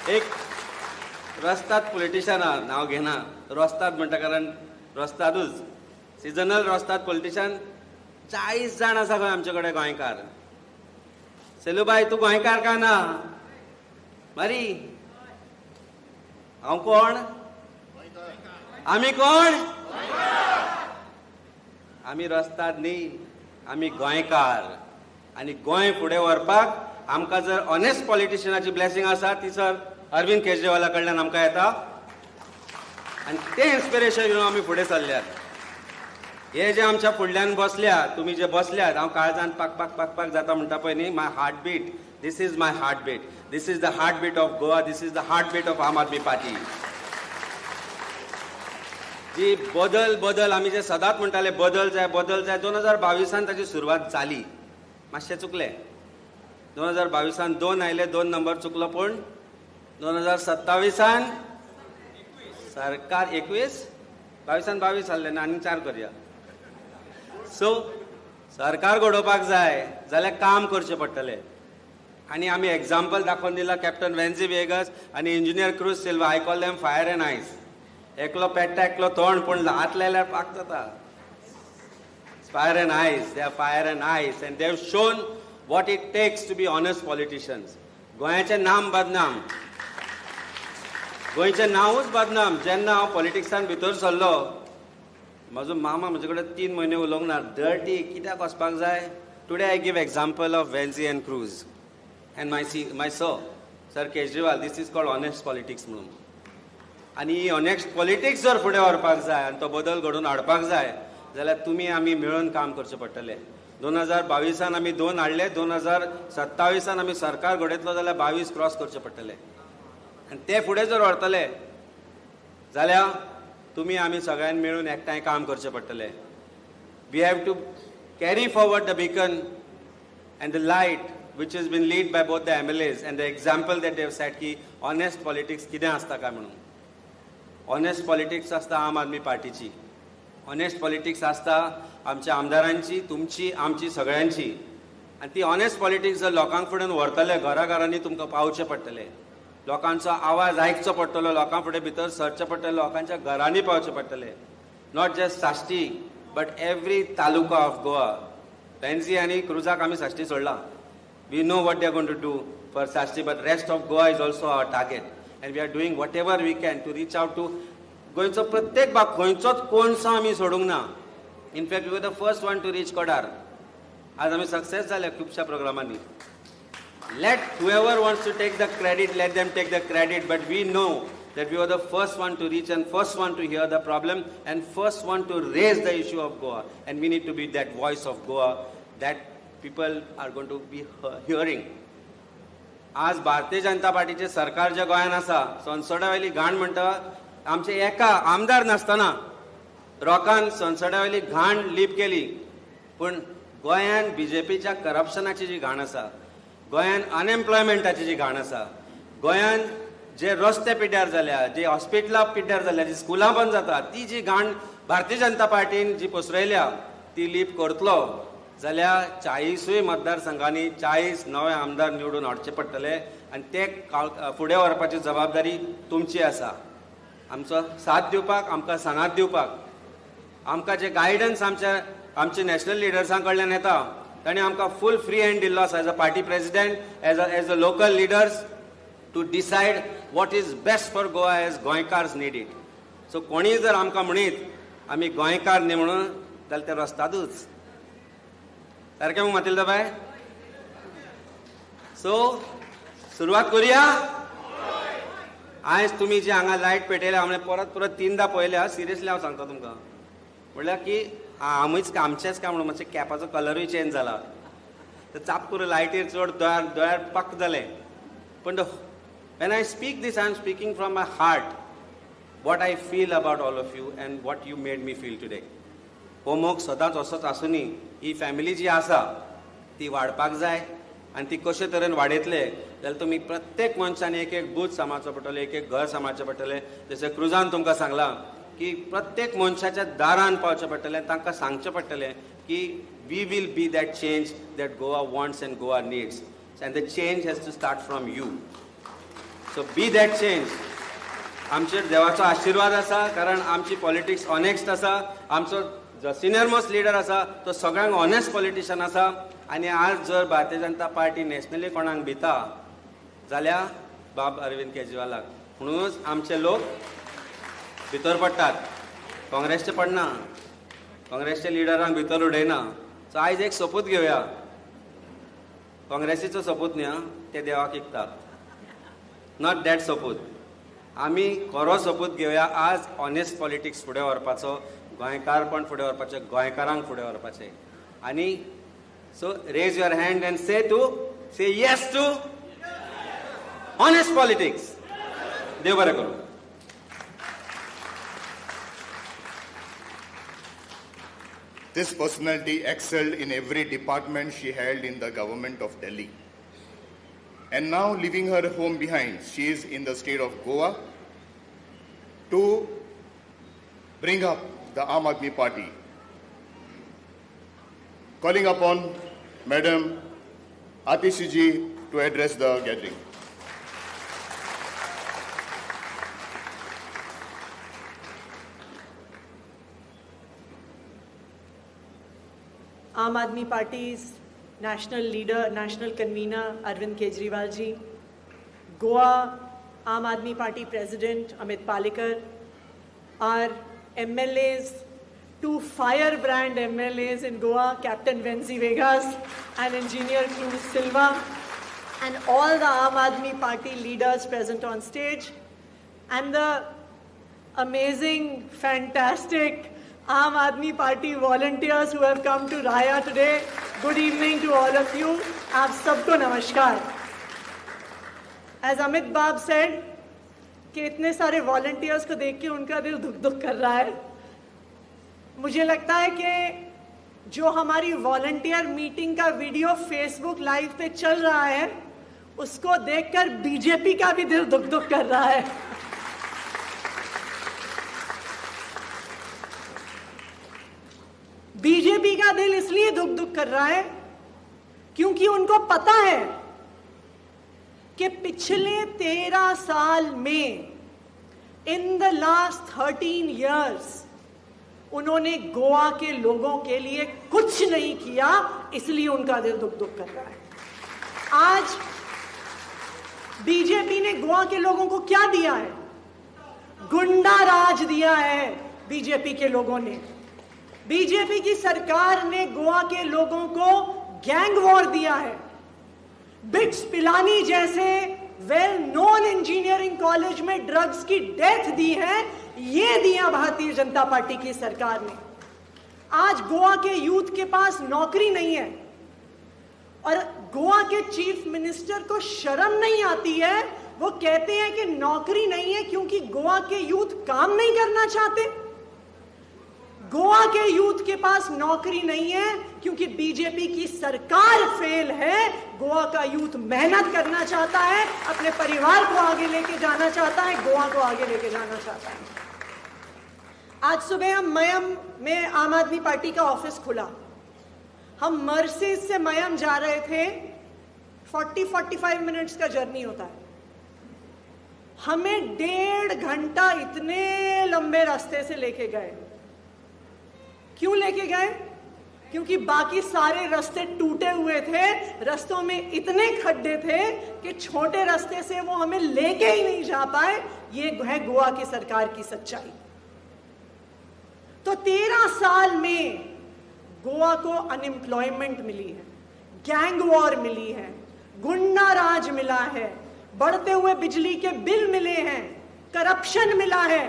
एक रस्तात पॉलिटिशियन नांव घेना रस्तात म्हणटा कारण रस्तादूच सिजनल रस्तात पॉलिटिशियन 40 जाण आसा खंय आमचे कडेन गोंयकार. सेलूबाई तूं गोंयकार काय ना? मरी हांव कोण? आमी कोण? आमी रस्ताद न्ही, आमी गोंयकार. आनी गोंय फुडें व्हरपाक आमकां जर ऑनेस्ट पॉलिटिशियनाची ब्लेसिंग आसा ती सर अरविंद केजरीवाला कडल्यान आमकां येता आनी तें इन्स्पिरेशन घेवन आमी फुडें चल्ल्यात. हे जे आमच्या फुडल्यान बसल्या तुमी जे बसल्यात हांव काळजान पाक पाक पाक पाक जाता म्हणटा पळय न्ही my heartbeat. This is my heartbeat. This is the heartbeat of Goa. This is the heartbeat of Aam Aadmi party. जी बदल आमी जे सदांच म्हणटाले बदल जाय 2022 ताची सुरवात जाली. मातशें चुकलें. 2022 2 आयले 2 नंबर चुकलो पूण 2027 सरकार 22 जाल्ले ना आनी 4 करया. सो सरकार घडोवपाक जाय जाल्यार काम करचें पडटलें. आनी आमी एग्जाम्पल दाखोवन दिला कॅप्टन वेन्झी वेगस आनी engineer cruise Silva. I call them fire and आयस. एकलो पेट्टा एकलो तोंड पूण हात लायल्यार पाक जाता. फायर एंड आयस. दे आर फायर एंड आयस and they have shown what it takes to be honest politicians. गोंयाचें नाम बदनाम. गोंयचें नांवूच बदनाम. जेन्ना हांव पॉलिटिक्सान भितर सरलो म्हजो मामा म्हजे कडेन 3 म्हयने उलोवंक ना. डर्टी कित्याक वचपाक जाय? Today I give example of वेन्झी and cruise and my sir Kejriwal. This is called honest politics म्हणून. आनी ही ऑनेस्ट पॉलिटिक्स जर फुडें व्हरपाक जाय आनी तो बदल घडोवन हाडपाक जाय जाल्यार तुमी आमी मेळून काम करचें पडटलें. 2022 आमी 2 हाडले. 2027 आमी सरकार घडयतलो जाल्यार 22 क्रॉस करचे पडटले. आनी ते फुडें जर व्हरतले जाल्यार तुमी आमी सगळ्यांनी मेळून एकठांय काम करचें पडटलें. We have to carry forward the beacon and the light which has been led by both the MLAs and the example that they have set की honest politics कितें आसता काय म्हणून. honest politics आसता आम आदमी पार्टीची. ऑनेस्ट पॉलिटिक्स आसता आमच्या आमदारांची, तुमची, आमची, सगळ्यांची. आनी ती ऑनेस्ट पॉलिटिक्स जर लोकांक फुडें व्हरतले घराघरांनी तुमकां पावचें पडटलें. लोकांचो आवाज आयकचो पडटलो. लोकां फुडें भितर सरचें पडटलें. लोकांच्या घरांनी पावचें पडटलें. Not just Salcete but every taluka of Goa. Venzy आनी क्रुजाक आमी साश्टी सोडला. We know what they are going to do for Salcete but rest of Goa is also our target and we are doing whatever we can to reach out to गोंयचो प्रत्येक भाग. खंयचोच कोणसो आमी सोडूंक ना. In fact we were the first one to reach कोडार. आज आमी सक्सेस जाले खुबश्या प्रोग्रामांनी. Let whoever wants to take the credit let them take the credit but we know that we were the first one to reach and first one to hear the problem and first one to raise the issue of Goa, and we need to be that voice of Goa that people are going to be hearing. आज भारतीय जनता पार्टीचे सरकार जे गोंयान आसा संसदावेली घाण म्हणटा आमचे एका आमदार नासतना रोकान संसदावेली घाण लीप केली. पूण गोंयान बीजेपीच्या करप्शनाची जी घाण आसा, गोंयान अनएम्प्लॉयमेंटाची जी घाण आसा, गोंयान जे रस्ते पिड्ड्यार जाल्या, जे हॉस्पिटलां पिड्ड्यार जाल्या, जी स्कुलां बंद जाता, ती जी घाण भारतीय जनता पार्टीन जी पसरयल्या ती लीप करतलो जाल्यार 40 मतदारसंघांनी 40 नवे आमदार निवडून हाडचे पडटले आनी ते फुडें व्हरपाची जबाबदारी तुमची आसा. आमचो साथ दिवपाक, आमकां सांगात दिवपाक, आमकां जे गायडन्स आमचे नॅशनल लिडर्सां कडल्यान येता तांणी आमकां फूल फ्री हँड दिल्लो आसा as a party president, as a local leaders to decide what is best for Goa as गोंयकार्स नीड इट. सो कोणीय जर आमकां म्हणीत आमी गोंयकार न्ही म्हणून जाल्यार ते रस्तादूच. सारकें मग मातिल्लो बाय. सो सुरवात करुया. आयज तुमी जी हांगा लायट पेटयल्या हांवें परत परत 3दा पळयल्या. सिरियसली हांव सांगता तुमकां, म्हणल्यार की आमचेच काय म्हणून मातशें कॅपाचो कलरूय चेंज जाला. तर चाप करून लायटीर चड दोळ्यार पक जालें. पण when I speak this, I am speaking from my heart, what I feel about all of you and what you made me feel today. हो मोग सदांच असोच आसूं न्ही. ही फॅमिली जी आसा ती वाडपाक जाय आनी ती कशे तरेन वाडयतले जाल्यार तुमी प्रत्येक मनशान एक एक बूथ सांबाळचो पडटलें, एक एक घर सांबाळचें पडटलें. जशें क्रुजान तुमकां सांगलां की प्रत्येक मनशाच्या दारान पावचें पडटलें, तांकां सांगचें पडटलें की we will be that change that Goa wants and Goa needs and the change has to start from you. So be that change. आमचेर देवाचो आशिर्वाद आसा कारण आमची पॉलिटिक्स ऑनेस्ट आसा. आमचो जो सिनियर मोस्ट लिडर आसा तो सगळ्यांक ऑनेस्ट पॉलिटिशियन आसा. आनी आज जर भारतीय जनता पार्टी नॅशनली कोणाक भिता जाल्यार बाब अरविंद केजरीवालाक. म्हणूनच आमचे लोक भितर पडटात, काँग्रेसचे पडना, काँग्रेसच्या लिडरांक भितर उडयना. सो आयज एक सोपूत घेवया. काँग्रेसीचो सोपूत न्ही, ते देवाक इकता. नॉट दॅट सोपूत. आमी खरो सोपूत घेवया. आज ऑनेस्ट पॉलिटिक्स फुडें व्हरपाचो, गोंयकारपण फुडें व्हरपाचें, गोंयकारांक फुडें व्हरपाचें. आनी सो रेज युअर हँड एंड से येस टू ऑनेस्ट पॉलिटिक्स. देव बरें करूं. This personality excelled in every department she held in the government of Delhi. And now, leaving her home behind, she is in the state of Goa to bring up the Aam Aadmi Party. Calling upon Madam Atishi ji to address the gathering. Aam Aadmi Party's national leader, national convener Arvind Kejriwal ji, Goa Aam Aadmi Party President Amit Palekar, our MLAs, two firebrand MLAs in Goa, Captain Venzi Vegas and Engineer Cruz Silva, and all the Aam Aadmi Party leaders present on stage, and the amazing, fantastic Aam Aadmi Party volunteers who have come to Raya today. Good evening to all of you. Aap sabko namaskar. As Amit Bab said, कि इतने सारे volunteers को देख के उनका दिल धुक धुक कर रहा है. मुझे लगता है कि जो हमारी volunteer meeting का वीडियो Facebook लाइव पे चल रहा है, उसको देखकर बीजेपी का भी दिल धुक धुक कर रहा है. बीजेपी का दिल इसलिए धुक धुक कर रहा है क्योंकि उनको पता है कि पिछले 13 साल में, इन द लास्ट 13 years, उन्होंने गोवा के लोगों के लिए कुछ नहीं किया, इसलिए उनका दिल धुक धुक कर रहा है. आज बीजेपी ने गोवा के लोगों को क्या दिया है? गुंडा राज दिया है बीजेपी के लोगों ने. बीजेपी की सरकार ने गोवा के लोगों को गैंग वॉर दिया है. बिट्स पिलानी जैसे वेल नोन इंजीनियरिंग कॉलेज में ड्रग्स की डेथ दी है, ये दिया भारतीय जनता पार्टी की सरकार ने. आज गोवा के यूथ के पास नौकरी नहीं है और गोवा के चीफ मिनिस्टर को शर्म नहीं आती है. वो कहते हैं कि नौकरी नहीं है क्योंकि गोवा के यूथ काम नहीं करना चाहते. गोवा के यूथ के पास नौकरी नहीं है क्योंकि बीजेपी की सरकार फेल है। गोवा का यूथ मेहनत करना चाहता है, अपने परिवार को आगे लेके जाना चाहता है, गोवा को आगे लेके जाना चाहता है। आज सुबह हम मयम में आम आदमी पार्टी का ऑफिस खुला। हम मर्सीज से मयम जा रहे थे। 40-45 मिनट्स का जर्नी होता है। हमें 1.5 घंटा इतने लंबे रास्ते से लेके गए। क्यों लेके गए? क्योंकि बाकी सारे रास्ते टूटे हुए थे, रास्तों में इतने खड्डे थे कि छोटे रास्ते से वो हमें लेके ही नहीं जा पाए। ये है गोवा की सरकार की सच्चाई। तो 13 साल में गोवा को अनएम्प्लॉयमेंट मिली है, गैंग वॉर मिली है, गुंडा राज मिला है, बढ़ते हुए बिजली के बिल मिले हैं, करप्शन मिला है।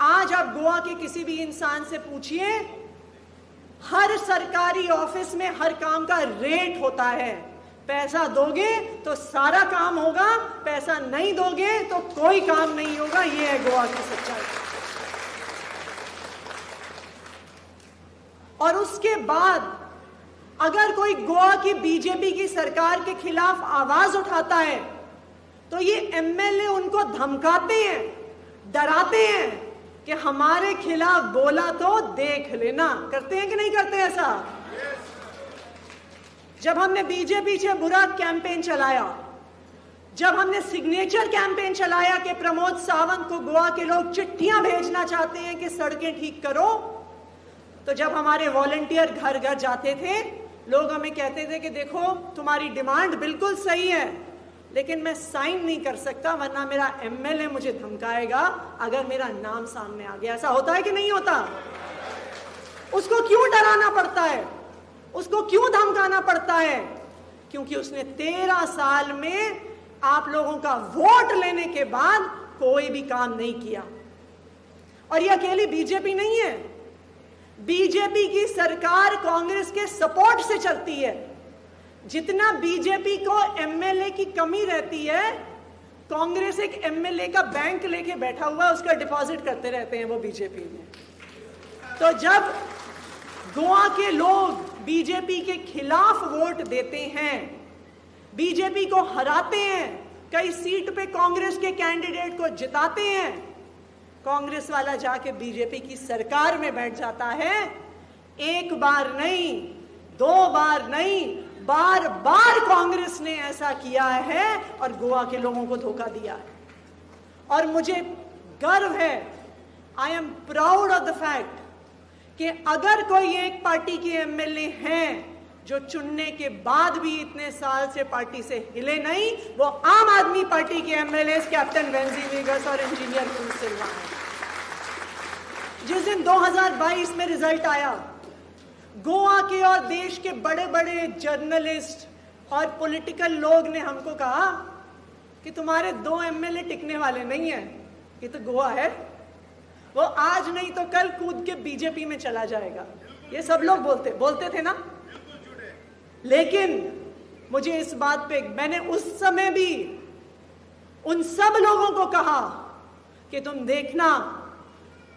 आज आप गोवा के किसी भी इंसान से पूछिए, हर सरकारी ऑफिस में हर काम का रेट होता है। पैसा दोगे तो सारा काम होगा, पैसा नहीं दोगे तो कोई काम नहीं होगा। यह है गोवा की सच्चाई। और उसके बाद अगर कोई गोवा की बीजेपी की सरकार के खिलाफ आवाज उठाता है तो ये एमएलए उनको धमकाते हैं, डराते हैं कि हमारे खिलाफ बोला तो देख लेना। करते हैं कि नहीं करते ऐसा? जब हमने बीजेपी से बुरा कैंपेन चलाया, जब हमने सिग्नेचर कैंपेन चलाया कि प्रमोद सावंत को गोवा के लोग चिट्ठियां भेजना चाहते हैं कि सड़कें ठीक करो, तो जब हमारे वॉलंटियर घर घर जाते थे, लोग हमें कहते थे कि देखो तुम्हारी डिमांड बिल्कुल सही है, लेकिन मैं साइन नहीं कर सकता वरना मेरा एमएलए मुझे धमकाएगा अगर मेरा नाम सामने आ गया। ऐसा होता है कि नहीं होता? उसको क्यों डराना पड़ता है? उसको क्यों धमकाना पड़ता है? क्योंकि उसने 13 साल में आप लोगों का वोट लेने के बाद कोई भी काम नहीं किया। और ये अकेली बीजेपी नहीं है, बीजेपी की सरकार कांग्रेस के सपोर्ट से चलती है। जितना बीजेपी को एमएलए की कमी रहती है, कांग्रेस एक एमएलए का बैंक लेके बैठा हुआ है, उसका डिपॉजिट करते रहते हैं वो बीजेपी में। तो जब गोवा के लोग बीजेपी के खिलाफ वोट देते हैं, बीजेपी को हराते हैं, कई सीट पे कांग्रेस के कैंडिडेट को जिताते हैं, कांग्रेस वाला जाके बीजेपी की सरकार में बैठ जाता है। एक बार नहीं, 2 बार नहीं, बार बार कांग्रेस ने ऐसा किया है और गोवा के लोगों को धोखा दिया है। और मुझे गर्व है, I am proud of the fact कि अगर कोई एक पार्टी के एमएलए हैं जो चुनने के बाद भी इतने साल से पार्टी से हिले नहीं, वो आम आदमी पार्टी के एमएलए कैप्टन वेंजी विगस और इंजीनियर क्रूज सिल्वा है। जिस दिन 2022 में रिजल्ट आया, गोवा के और देश के बड़े बड़े जर्नलिस्ट और पॉलिटिकल लोग ने हमको कहा कि तुम्हारे 2 एमएलए टिकने वाले नहीं है, ये तो गोवा है, वो आज नहीं तो कल कूद के बीजेपी में चला जाएगा। ये सब लोग बोलते थे ना। लेकिन मुझे इस बात पे, मैंने उस समय भी उन सब लोगों को कहा कि तुम देखना,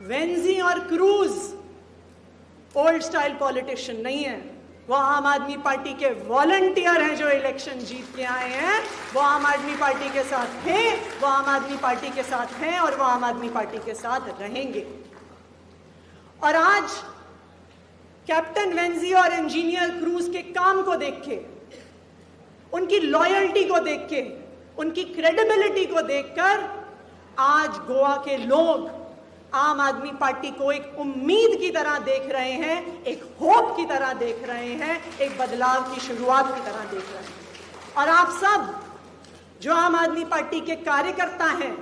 वेंजी और क्रूज ओल्ड स्टाइल पॉलिटिशियन नहीं है, वो आम आदमी पार्टी के वॉलंटियर हैं जो इलेक्शन जीत के आए हैं। वो आम आदमी पार्टी के साथ हैं, वो आम आदमी पार्टी के साथ हैं और वो आम आदमी पार्टी के साथ रहेंगे। और आज कैप्टन वेंजी और इंजीनियर क्रूज के काम को देख के, उनकी लॉयल्टी को देख के, उनकी क्रेडिबिलिटी को देखकर आज गोवा के लोग आम आदमी पार्टी को एक उम्मीद की तरह देख रहे हैं, एक होप की तरह देख रहे हैं, एक बदलाव की शुरुआत की तरह देख रहे हैं। और आप सब जो आम आदमी पार्टी के कार्यकर्ता हैं,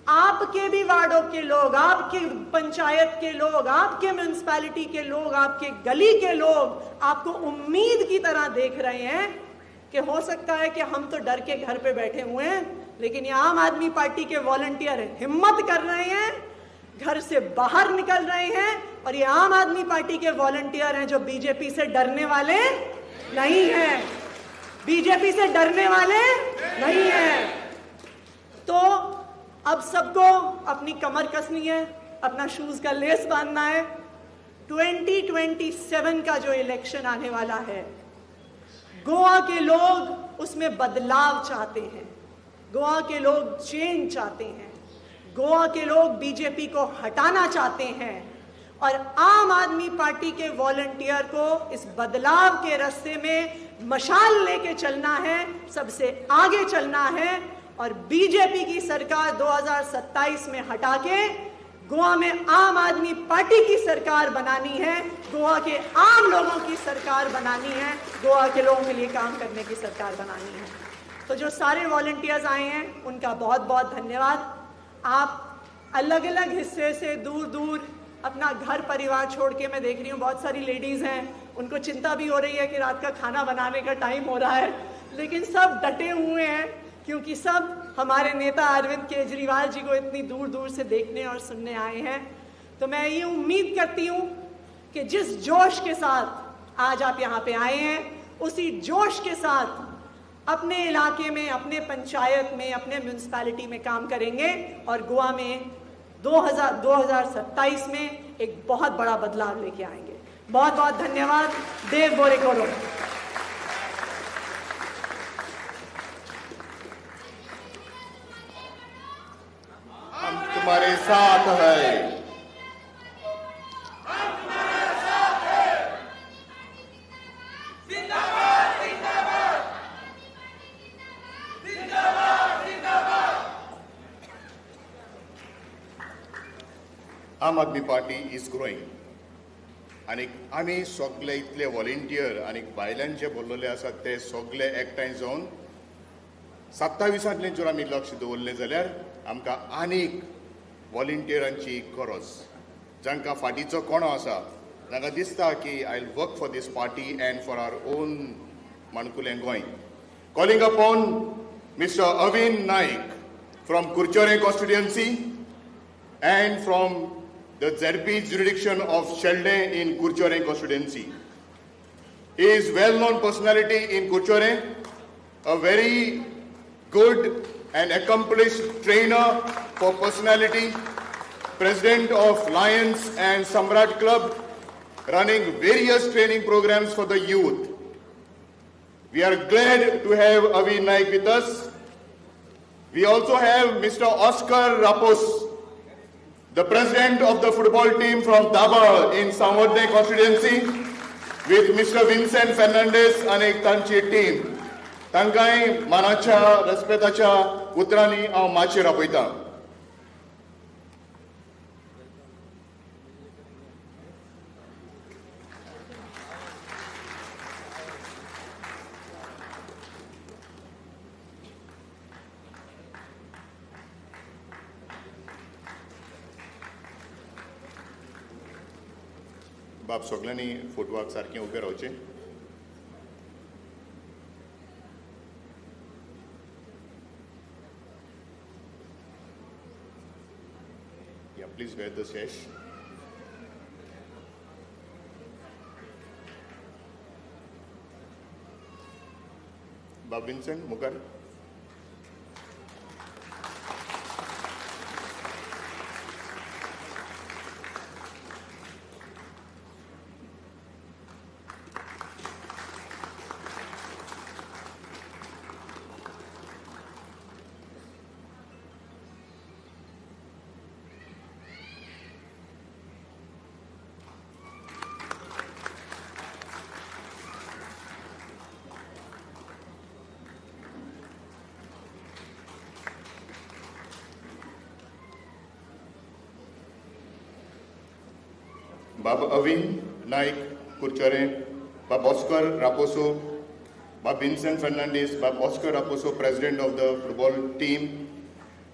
आपके भी वार्डों के लोग, आपके पंचायत के लोग, आपके म्युनिसिपैलिटी के लोग, आपके गली के लोग आपको उम्मीद की तरह देख रहे हैं कि हो सकता है कि हम तो डर के घर पे बैठे हुए हैं, लेकिन ये आम आदमी पार्टी के वॉलंटियर हिम्मत कर रहे हैं, घर से बाहर निकल रहे हैं। और ये आम आदमी पार्टी के वॉलंटियर हैं जो बीजेपी से डरने वाले नहीं हैं, बीजेपी से डरने वाले नहीं हैं। तो अब सबको अपनी कमर कसनी है, अपना शूज का लेस बांधना है 2027 का जो इलेक्शन आने वाला है, गोवा के लोग उसमें बदलाव चाहते हैं, गोवा के लोग चेंज चाहते हैं, गोवा के लोग बीजेपी को हटाना चाहते हैं और आम आदमी पार्टी के वॉलंटियर को इस बदलाव के रास्ते में मशाल लेके चलना है, सबसे आगे चलना है और बीजेपी की सरकार 2027 में हटा के गोवा में आम आदमी पार्टी की सरकार बनानी है, गोवा के आम लोगों की सरकार बनानी है, गोवा के लोगों के लिए काम करने की सरकार बनानी है। तो जो सारे वॉलंटियर्स आए हैं उनका बहुत बहुत धन्यवाद। आप अलग अलग हिस्से से दूर दूर अपना घर परिवार छोड़ के, मैं देख रही हूँ बहुत सारी लेडीज हैं, उनको चिंता भी हो रही है कि रात का खाना बनाने का टाइम हो रहा है, लेकिन सब डटे हुए हैं क्योंकि सब हमारे नेता अरविंद केजरीवाल जी को इतनी दूर दूर से देखने और सुनने आए हैं। तो मैं ये उम्मीद करती हूँ कि जिस जोश के साथ आज आप यहाँ पे आए हैं, उसी जोश के साथ अपने इलाके में, अपने पंचायत में, अपने म्यूनिसिपैलिटी में काम करेंगे और गोवा में 2027 में एक बहुत बड़ा बदलाव लेके आएंगे। बहुत बहुत धन्यवाद। देव बोरे कोरो। हम तुम्हारे साथ है। आम आदमी पार्टी इज ग्रोईंग आणि आम्ही सगळे इतले व्हॉलेंटियर आणि बायलां जे बोललेले आसात ते सगळे एकठांय जावन 27 जर आमी लक्ष दवरले जाल्यार आमकां आनीक व्हॉलेंटियरांची गरज, जांकां फाटीचो कोणो आसा, जांकां दिसता की I will work for this party and for our own माणकुलें Goem. Calling upon mister Avin Naik from Curchorem constituency and from the ZP jurisdiction of Shelde in Kurchore constituency. He is well-known personality in Kurchore, a very good and accomplished trainer for personality, president of Lions and Samrat Club, running various training programs for the youth. We are glad to have Avi Naik with us. We also have Mr. Oscar Rapos, the president of the football team from Dabal in Samwadne constituency, with Mr. Vincent Fernandez and तांची team. तांकांय मानाच्या रेस्पेदाच्या उतरांनी हांव माचयेर आपयतां. बाब सगळ्यांनी फोटवाक सारकें उबें रावचें. या प्लीज वेअर द सॅश. बाब विन्सेंट मुखार. बाब अविन नाईक कुरचोरे, बाब ऑस्कर रापोसो, बाब विन्सेंट फर्नांडीस, बाब Oscar Raposo, president of the football team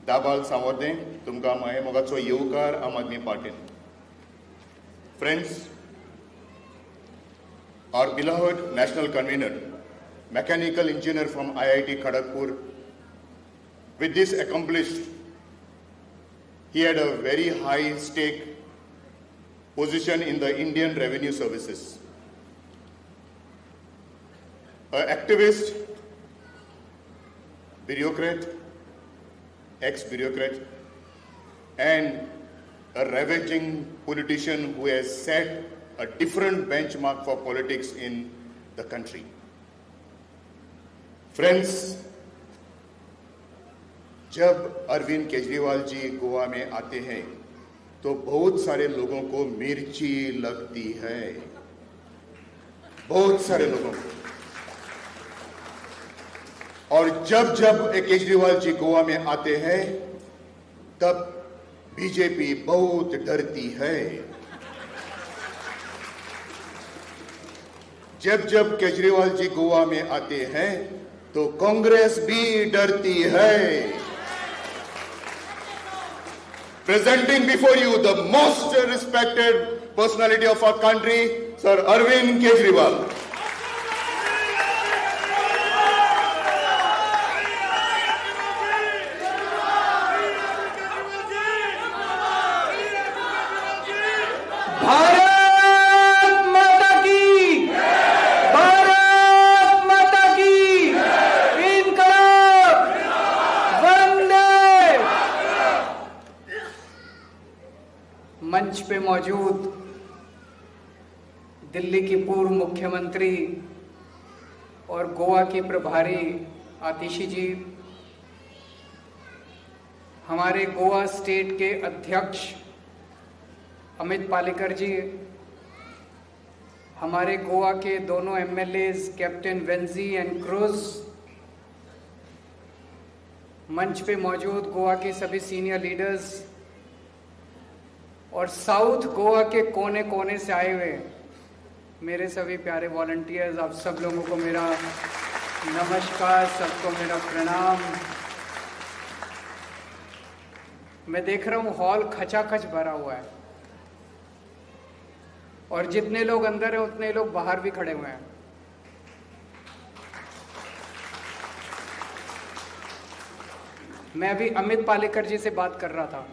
दाबाल सांवड्डे, तुमकां माये मोगाचो येवकार आम आदमी पार्टीन. Friends, our beloved national convener, mechanical engineer from IIT Kharagpur, with this accomplished, he had a very high stake position in the Indian Revenue Services. An activist, bureaucrat, ex-bureaucrat, and a ravaging politician who has set a different benchmark for politics in the country. Friends, जब अरविंद केजरीवाल जी गोवा में आते हैं तो बहुत सारे लोगों को मिर्ची लगती है, बहुत सारे लोगों को। और जब केजरीवाल जी गोवा में आते हैं तब बीजेपी बहुत डरती है। जब केजरीवाल जी गोवा में आते हैं तो कांग्रेस भी डरती है। Presenting before you the most respected personality of our country, Sir Arvind Kejriwal. Bharat माता की, भारत माता की, इनकलाब, वंदे। मंच पे मौजूद दिल्ली की पूर्व मुख्यमंत्री और गोवा की प्रभारी आतिशी जी, हमारे गोवा स्टेट के अध्यक्ष अमित पालेकर जी, हमारे गोवा के दोनों MLAs captain Venzy and cruise, मंच पे मौजूद गोवा के सभी सीनियर लीडर्स और साउथ गोवा के कोने कोने से आए हुए मेरे सभी प्यारे वॉलंटियर्स, आप सब लोगों को मेरा नमस्कार, सबको मेरा प्रणाम। मैं देख रहा हूँ हॉल खचाखच भरा हुआ है और जितने लोग अंदर हैं उतने लोग बाहर भी खड़े हुए हैं। मैं अभी अमित पालेकर जी से बात कर रहा था।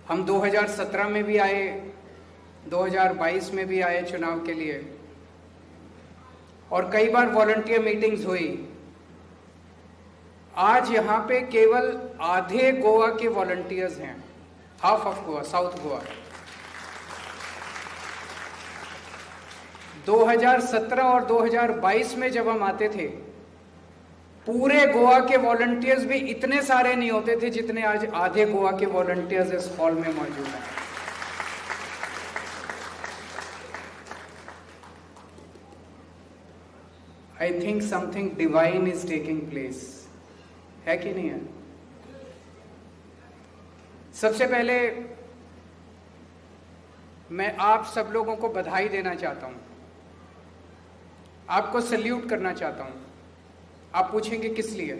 हम 2017 में भी आए, 2022 में भी आए चुनाव के लिए और कई बार वॉलंटियर मीटिंग्स हुई। आज यहाँ पे केवल आधे गोवा के वॉलंटियर्स हैं, half of Goa, south Goa. 2017 और 2022 में जब हम आते थे, पूरे गोवा के वॉलंटियर्स भी इतने सारे नहीं होते थे जितने आज आधे गोवा के वॉलंटियर्स इस हॉल में मौजूद हैं। I think something divine is taking place, है कि नहीं है? सबसे पहले मैं आप सब लोगों को बधाई देना चाहता हूं, आपको सल्यूट करना चाहता हूं। आप पूछेंगे किस लिए?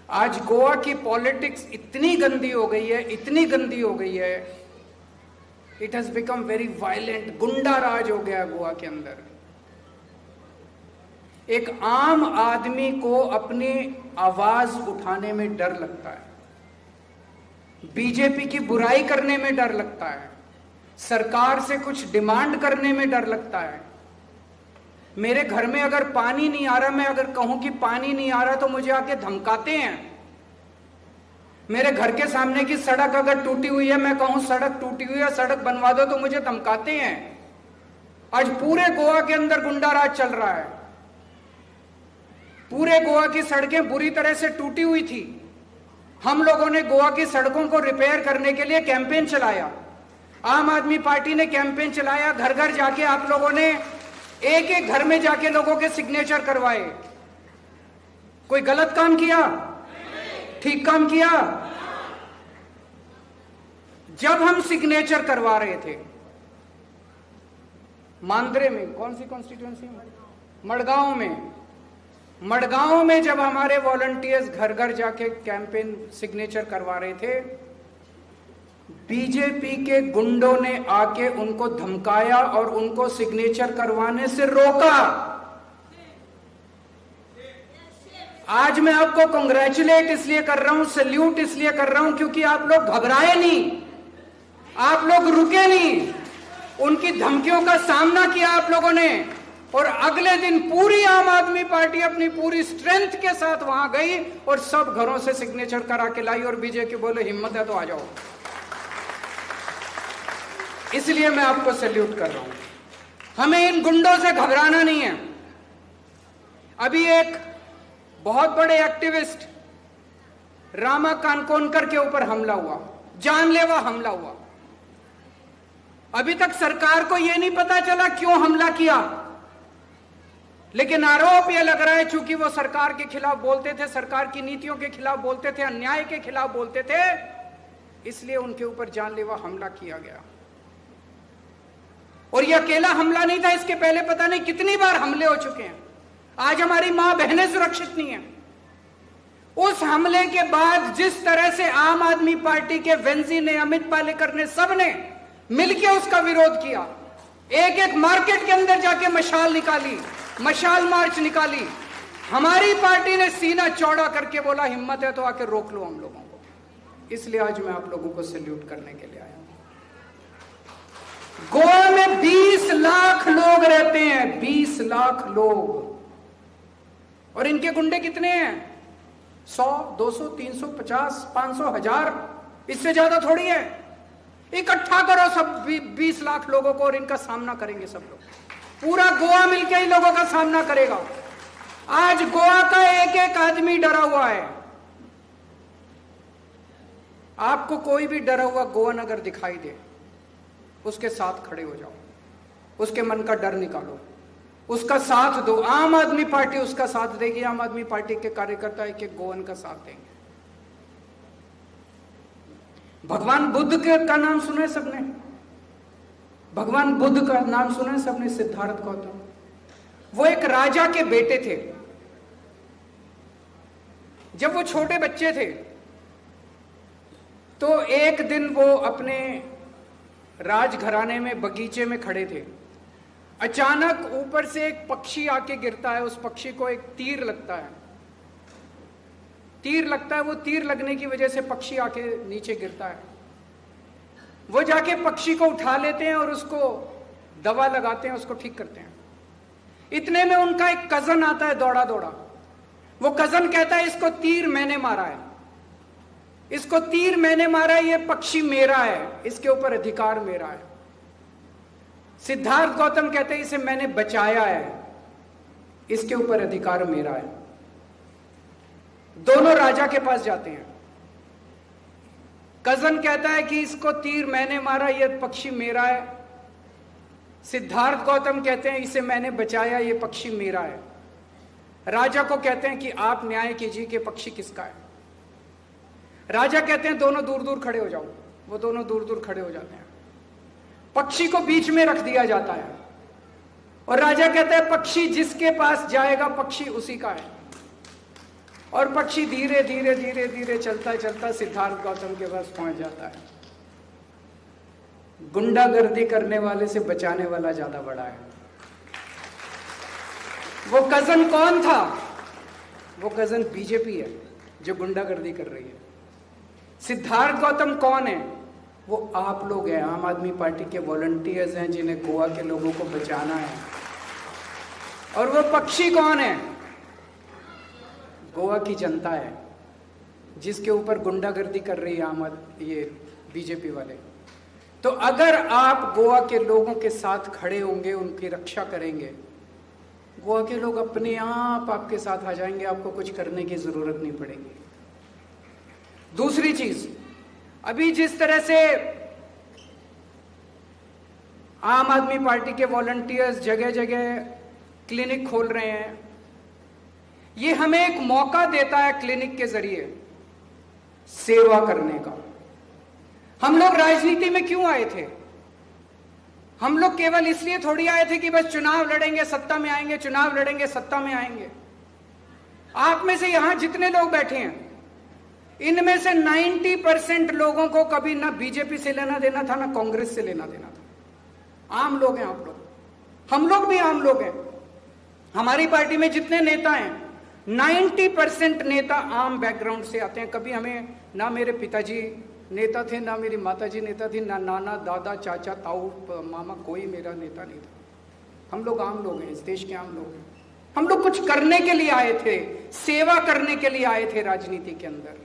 आज गोवा की पॉलिटिक्स इतनी गंदी हो गई है, इतनी गंदी हो गई है, it has become very violent, गुंडा राज हो गया गोवा के अंदर। एक आम आदमी को अपनी आवाज उठाने में डर लगता है, बीजेपी की बुराई करने में डर लगता है, सरकार से कुछ डिमांड करने में डर लगता है। मेरे घर में अगर पानी नहीं आ रहा, मैं अगर कहूं कि पानी नहीं आ रहा तो मुझे आके धमकाते हैं। मेरे घर के सामने की सड़क अगर टूटी हुई है, मैं कहूं सड़क टूटी हुई है, सड़क बनवा दो, तो मुझे धमकाते हैं। आज पूरे गोवा के अंदर गुंडा राज चल रहा है। पूरे गोवा की सड़कें बुरी तरह से टूटी हुई थी। हम लोगों ने गोवा की सड़कों को रिपेयर करने के लिए कैंपेन चलाया। आम आदमी पार्टी ने कैंपेन चलाया, घर घर जाके आप लोगों ने एक एक घर में जाके लोगों के सिग्नेचर करवाए। कोई गलत काम किया? ठीक काम किया? जब हम सिग्नेचर करवा रहे थे मांद्रे में, कौन सी कॉन्स्टिट्यूएंसी, मड़गांव में जब हमारे वॉलंटियर्स घर घर जाके कैंपेन सिग्नेचर करवा रहे थे, बीजेपी के गुंडों ने आके उनको धमकाया और उनको सिग्नेचर करवाने से रोका। आज मैं आपको कांग्रेचुलेट इसलिए कर रहा हूं, सैल्यूट इसलिए कर रहा हूं क्योंकि आप लोग घबराए नहीं, आप लोग रुके नहीं, उनकी धमकियों का सामना किया आप लोगों ने। और अगले दिन पूरी आम आदमी पार्टी अपनी पूरी स्ट्रेंथ के साथ वहां गई और सब घरों से सिग्नेचर करा के लाई और बीजेपी बोले हिम्मत है तो आ जाओ। इसलिए मैं आपको सैल्यूट कर रहा हूं। हमें इन गुंडों से घबराना नहीं है। अभी एक बहुत बड़े एक्टिविस्ट रामा कानकोनकर के ऊपर हमला हुआ, जानलेवा हमला हुआ। अभी तक सरकार को यह नहीं पता चला क्यों हमला किया, लेकिन आरोप यह लग रहा है चूंकि वो सरकार के खिलाफ बोलते थे, सरकार की नीतियों के खिलाफ बोलते थे, अन्याय के खिलाफ बोलते थे, इसलिए उनके ऊपर जानलेवा हमला किया गया। और यह अकेला हमला नहीं था, इसके पहले पता नहीं कितनी बार हमले हो चुके हैं। आज हमारी मां बहनें सुरक्षित नहीं है। उस हमले के बाद जिस तरह से आम आदमी पार्टी के वेंजी ने, अमित पालेकर ने, सबने मिलकर उसका विरोध किया, एक एक मार्केट के अंदर जाके मशाल निकाली, मशाल मार्च निकाली, हमारी पार्टी ने सीना चौड़ा करके बोला हिम्मत है तो आके रोक लो हम लोगों को। इसलिए आज मैं आप लोगों को सैल्यूट करने के लिए आया हूं। गोवा में 20 लाख लोग रहते हैं, 20 लाख लोग, और इनके गुंडे कितने हैं? 100, 200, 300, 50, 500, 1000, इससे ज्यादा थोड़ी है। इकट्ठा करो सब 20 लाख लोगों को और इनका सामना करेंगे सब लोग। पूरा गोवा मिलकर ही लोगों का सामना करेगा। आज गोवा का एक एक आदमी डरा हुआ है। आपको कोई भी डरा हुआ गोवन अगर दिखाई दे, उसके साथ खड़े हो जाओ, उसके मन का डर निकालो, उसका साथ दो। आम आदमी पार्टी उसका साथ देगी, आम आदमी पार्टी के कार्यकर्ता एक एक गोवन का साथ देंगे। भगवान बुद्ध का नाम सुना है सबने? भगवान बुद्ध का नाम सुना है सबने? सिद्धार्थ गौतम, वो एक राजा के बेटे थे। जब वो छोटे बच्चे थे तो एक दिन वो अपने राजघराने में बगीचे में खड़े थे। अचानक ऊपर से एक पक्षी आके गिरता है, उस पक्षी को एक तीर लगता है। तीर लगता है, वो तीर लगने की वजह से पक्षी आके नीचे गिरता है। वो जाके पक्षी को उठा लेते हैं और उसको दवा लगाते हैं, उसको ठीक करते हैं। इतने में उनका एक कजन आता है दौड़ा दौड़ा। वो कजन कहता है इसको तीर मैंने मारा है, इसको तीर मैंने मारा है, ये पक्षी मेरा है, इसके ऊपर अधिकार मेरा है। सिद्धार्थ गौतम कहते हैं इसे मैंने बचाया है, इसके ऊपर अधिकार मेरा है। दोनों राजा के पास जाते हैं। कजन कहता है कि इसको तीर मैंने मारा, ये पक्षी मेरा है। सिद्धार्थ गौतम कहते हैं इसे मैंने बचाया, ये पक्षी मेरा है। राजा को कहते हैं कि आप न्याय कीजिए कि पक्षी किसका है। राजा कहते हैं दोनों दूर दूर खड़े हो जाओ। वो दोनों दूर दूर खड़े हो जाते हैं। पक्षी को बीच में रख दिया जाता है और राजा कहता है पक्षी जिसके पास जाएगा पक्षी उसी का है। और पक्षी धीरे धीरे धीरे धीरे चलता चलता सिद्धार्थ गौतम के पास पहुंच जाता है। गुंडागर्दी करने वाले से बचाने वाला ज्यादा बड़ा है। वो कजन कौन था? वो कजन बीजेपी है जो गुंडागर्दी कर रही है। सिद्धार्थ गौतम कौन है? वो आप लोग हैं, आम आदमी पार्टी के वॉलंटियर्स हैं जिन्हें गोवा के लोगों को बचाना है। और वो पक्षी कौन है? गोवा की जनता है जिसके ऊपर गुंडागर्दी कर रही है ये बीजेपी वाले। तो अगर आप गोवा के लोगों के साथ खड़े होंगे, उनकी रक्षा करेंगे, गोवा के लोग अपने आप आपके साथ आ जाएंगे, आपको कुछ करने की जरूरत नहीं पड़ेगी। दूसरी चीज, अभी जिस तरह से आम आदमी पार्टी के वॉलंटियर्स जगह जगह क्लिनिक खोल रहे हैं, ये हमें एक मौका देता है क्लिनिक के जरिए सेवा करने का। हम लोग राजनीति में क्यों आए थे? हम लोग केवल इसलिए थोड़ी आए थे कि बस चुनाव लड़ेंगे, सत्ता में आएंगे, चुनाव लड़ेंगे, सत्ता में आएंगे। आप में से यहां जितने लोग बैठे हैं, इनमें से 90% लोगों को कभी ना बीजेपी से लेना देना था, ना कांग्रेस से लेना देना था। आम लोग हैं आप लोग, हम लोग भी आम लोग हैं। हमारी पार्टी में जितने नेता हैं, 90% नेता आम बैकग्राउंड से आते हैं। कभी हमें ना मेरे पिताजी नेता थे, ना मेरी माताजी नेता थी, ना नाना दादा चाचा ताऊ मामा, कोई मेरा नेता नहीं था। हम लोग आम लोग हैं, इस देश के आम लोग हैं। हम लोग कुछ करने के लिए आए थे, सेवा करने के लिए आए थे राजनीति के अंदर।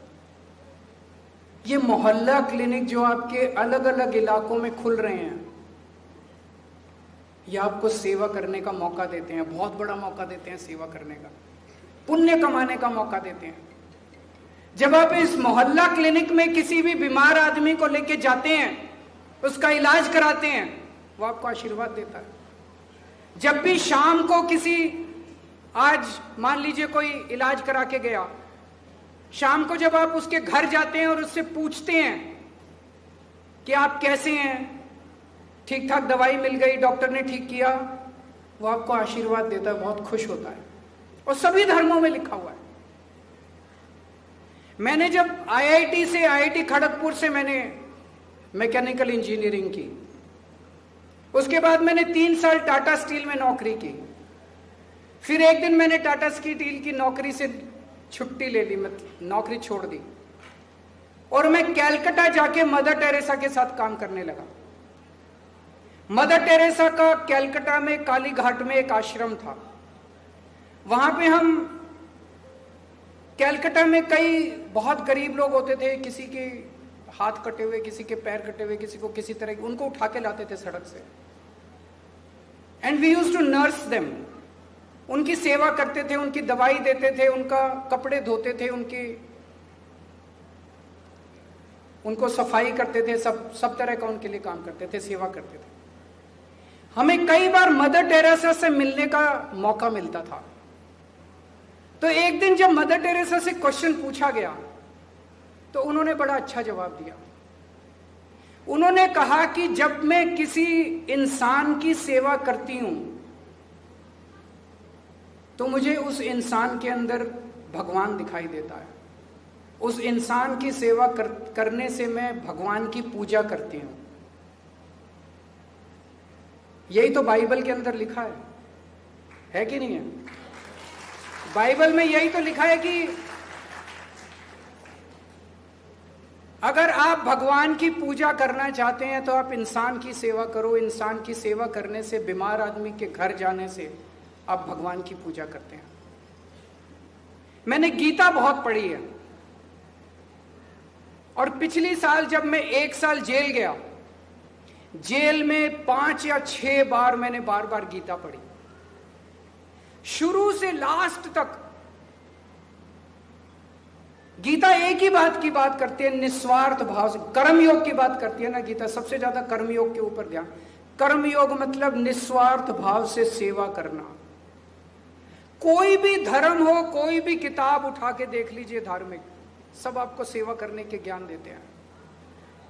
ये मोहल्ला क्लिनिक जो आपके अलग अलग इलाकों में खुल रहे हैं, ये आपको सेवा करने का मौका देते हैं, बहुत बड़ा मौका देते हैं सेवा करने का, पुण्य कमाने का मौका देते हैं। जब आप इस मोहल्ला क्लिनिक में किसी भी बीमार आदमी को लेके जाते हैं, उसका इलाज कराते हैं, वो आपको आशीर्वाद देता है। जब भी शाम को किसी, आज मान लीजिए कोई इलाज करा के गया, शाम को जब आप उसके घर जाते हैं और उससे पूछते हैं कि आप कैसे हैं, ठीक ठाक दवाई मिल गई, डॉक्टर ने ठीक किया, वो आपको आशीर्वाद देता है, बहुत खुश होता है। और सभी धर्मों में लिखा हुआ है। मैंने जब आईआईटी से, आईआईटी खड़गपुर से मैंने मैकेनिकल इंजीनियरिंग की, उसके बाद मैंने 3 साल टाटा स्टील में नौकरी की। फिर एक दिन मैंने टाटा स्टील की नौकरी से छुट्टी ले ली, मतलब नौकरी छोड़ दी, और मैं कैलकाटा जाके मदर टेरेसा के साथ काम करने लगा। मदर टेरेसा का कैलकाटा में काली घाट में एक आश्रम था। वहां पे हम, कैलकाटा में कई बहुत गरीब लोग होते थे, किसी के हाथ कटे हुए, किसी के पैर कटे हुए, किसी को किसी तरह, उनको उठा के लाते थे सड़क से, and we used to nurse them. उनकी सेवा करते थे, उनकी दवाई देते थे, उनका कपड़े धोते थे, उनको सफाई करते थे, सब तरह का उनके लिए काम करते थे, सेवा करते थे। हमें कई बार मदर टेरेसा से मिलने का मौका मिलता था। तो एक दिन जब मदर टेरेसा से क्वेश्चन पूछा गया तो उन्होंने बड़ा अच्छा जवाब दिया। उन्होंने कहा कि जब मैं किसी इंसान की सेवा करती हूं तो मुझे उस इंसान के अंदर भगवान दिखाई देता है। उस इंसान की सेवा करने से मैं भगवान की पूजा करती हूं। यही तो बाइबल के अंदर लिखा है कि नहीं है? बाइबल में यही तो लिखा है कि अगर आप भगवान की पूजा करना चाहते हैं तो आप इंसान की सेवा करो। इंसान की सेवा करने से, बीमार आदमी के घर जाने से आप भगवान की पूजा करते हैं। मैंने गीता बहुत पढ़ी है, और पिछली साल जब मैं 1 साल जेल गया, जेल में 5 या 6 बार मैंने बार बार गीता पढ़ी, शुरू से लास्ट तक। गीता एक ही बात की बात करती है, निस्वार्थ भाव से। कर्मयोग की बात करती है ना गीता, सबसे ज्यादा कर्मयोग के ऊपर ध्यान। कर्मयोग मतलब निस्वार्थ भाव से सेवा करना। कोई भी धर्म हो, कोई भी किताब उठा के देख लीजिए धार्मिक, सब आपको सेवा करने के ज्ञान देते हैं।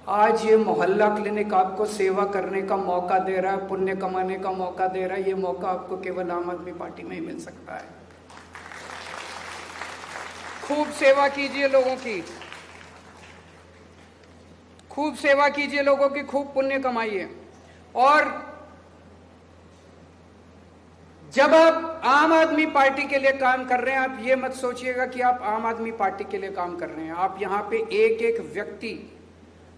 आज ये मोहल्ला क्लिनिक आपको सेवा करने का मौका दे रहा है, पुण्य कमाने का मौका दे रहा है। ये मौका आपको केवल आम आदमी पार्टी में ही मिल सकता है। खूब सेवा कीजिए लोगों की, खूब सेवा कीजिए लोगों की, खूब पुण्य कमाइए। और जब आप आम आदमी पार्टी के लिए काम कर रहे हैं, आप ये मत सोचिएगा कि आप आम आदमी पार्टी के लिए काम कर रहे हैं। आप यहां पे एक एक व्यक्ति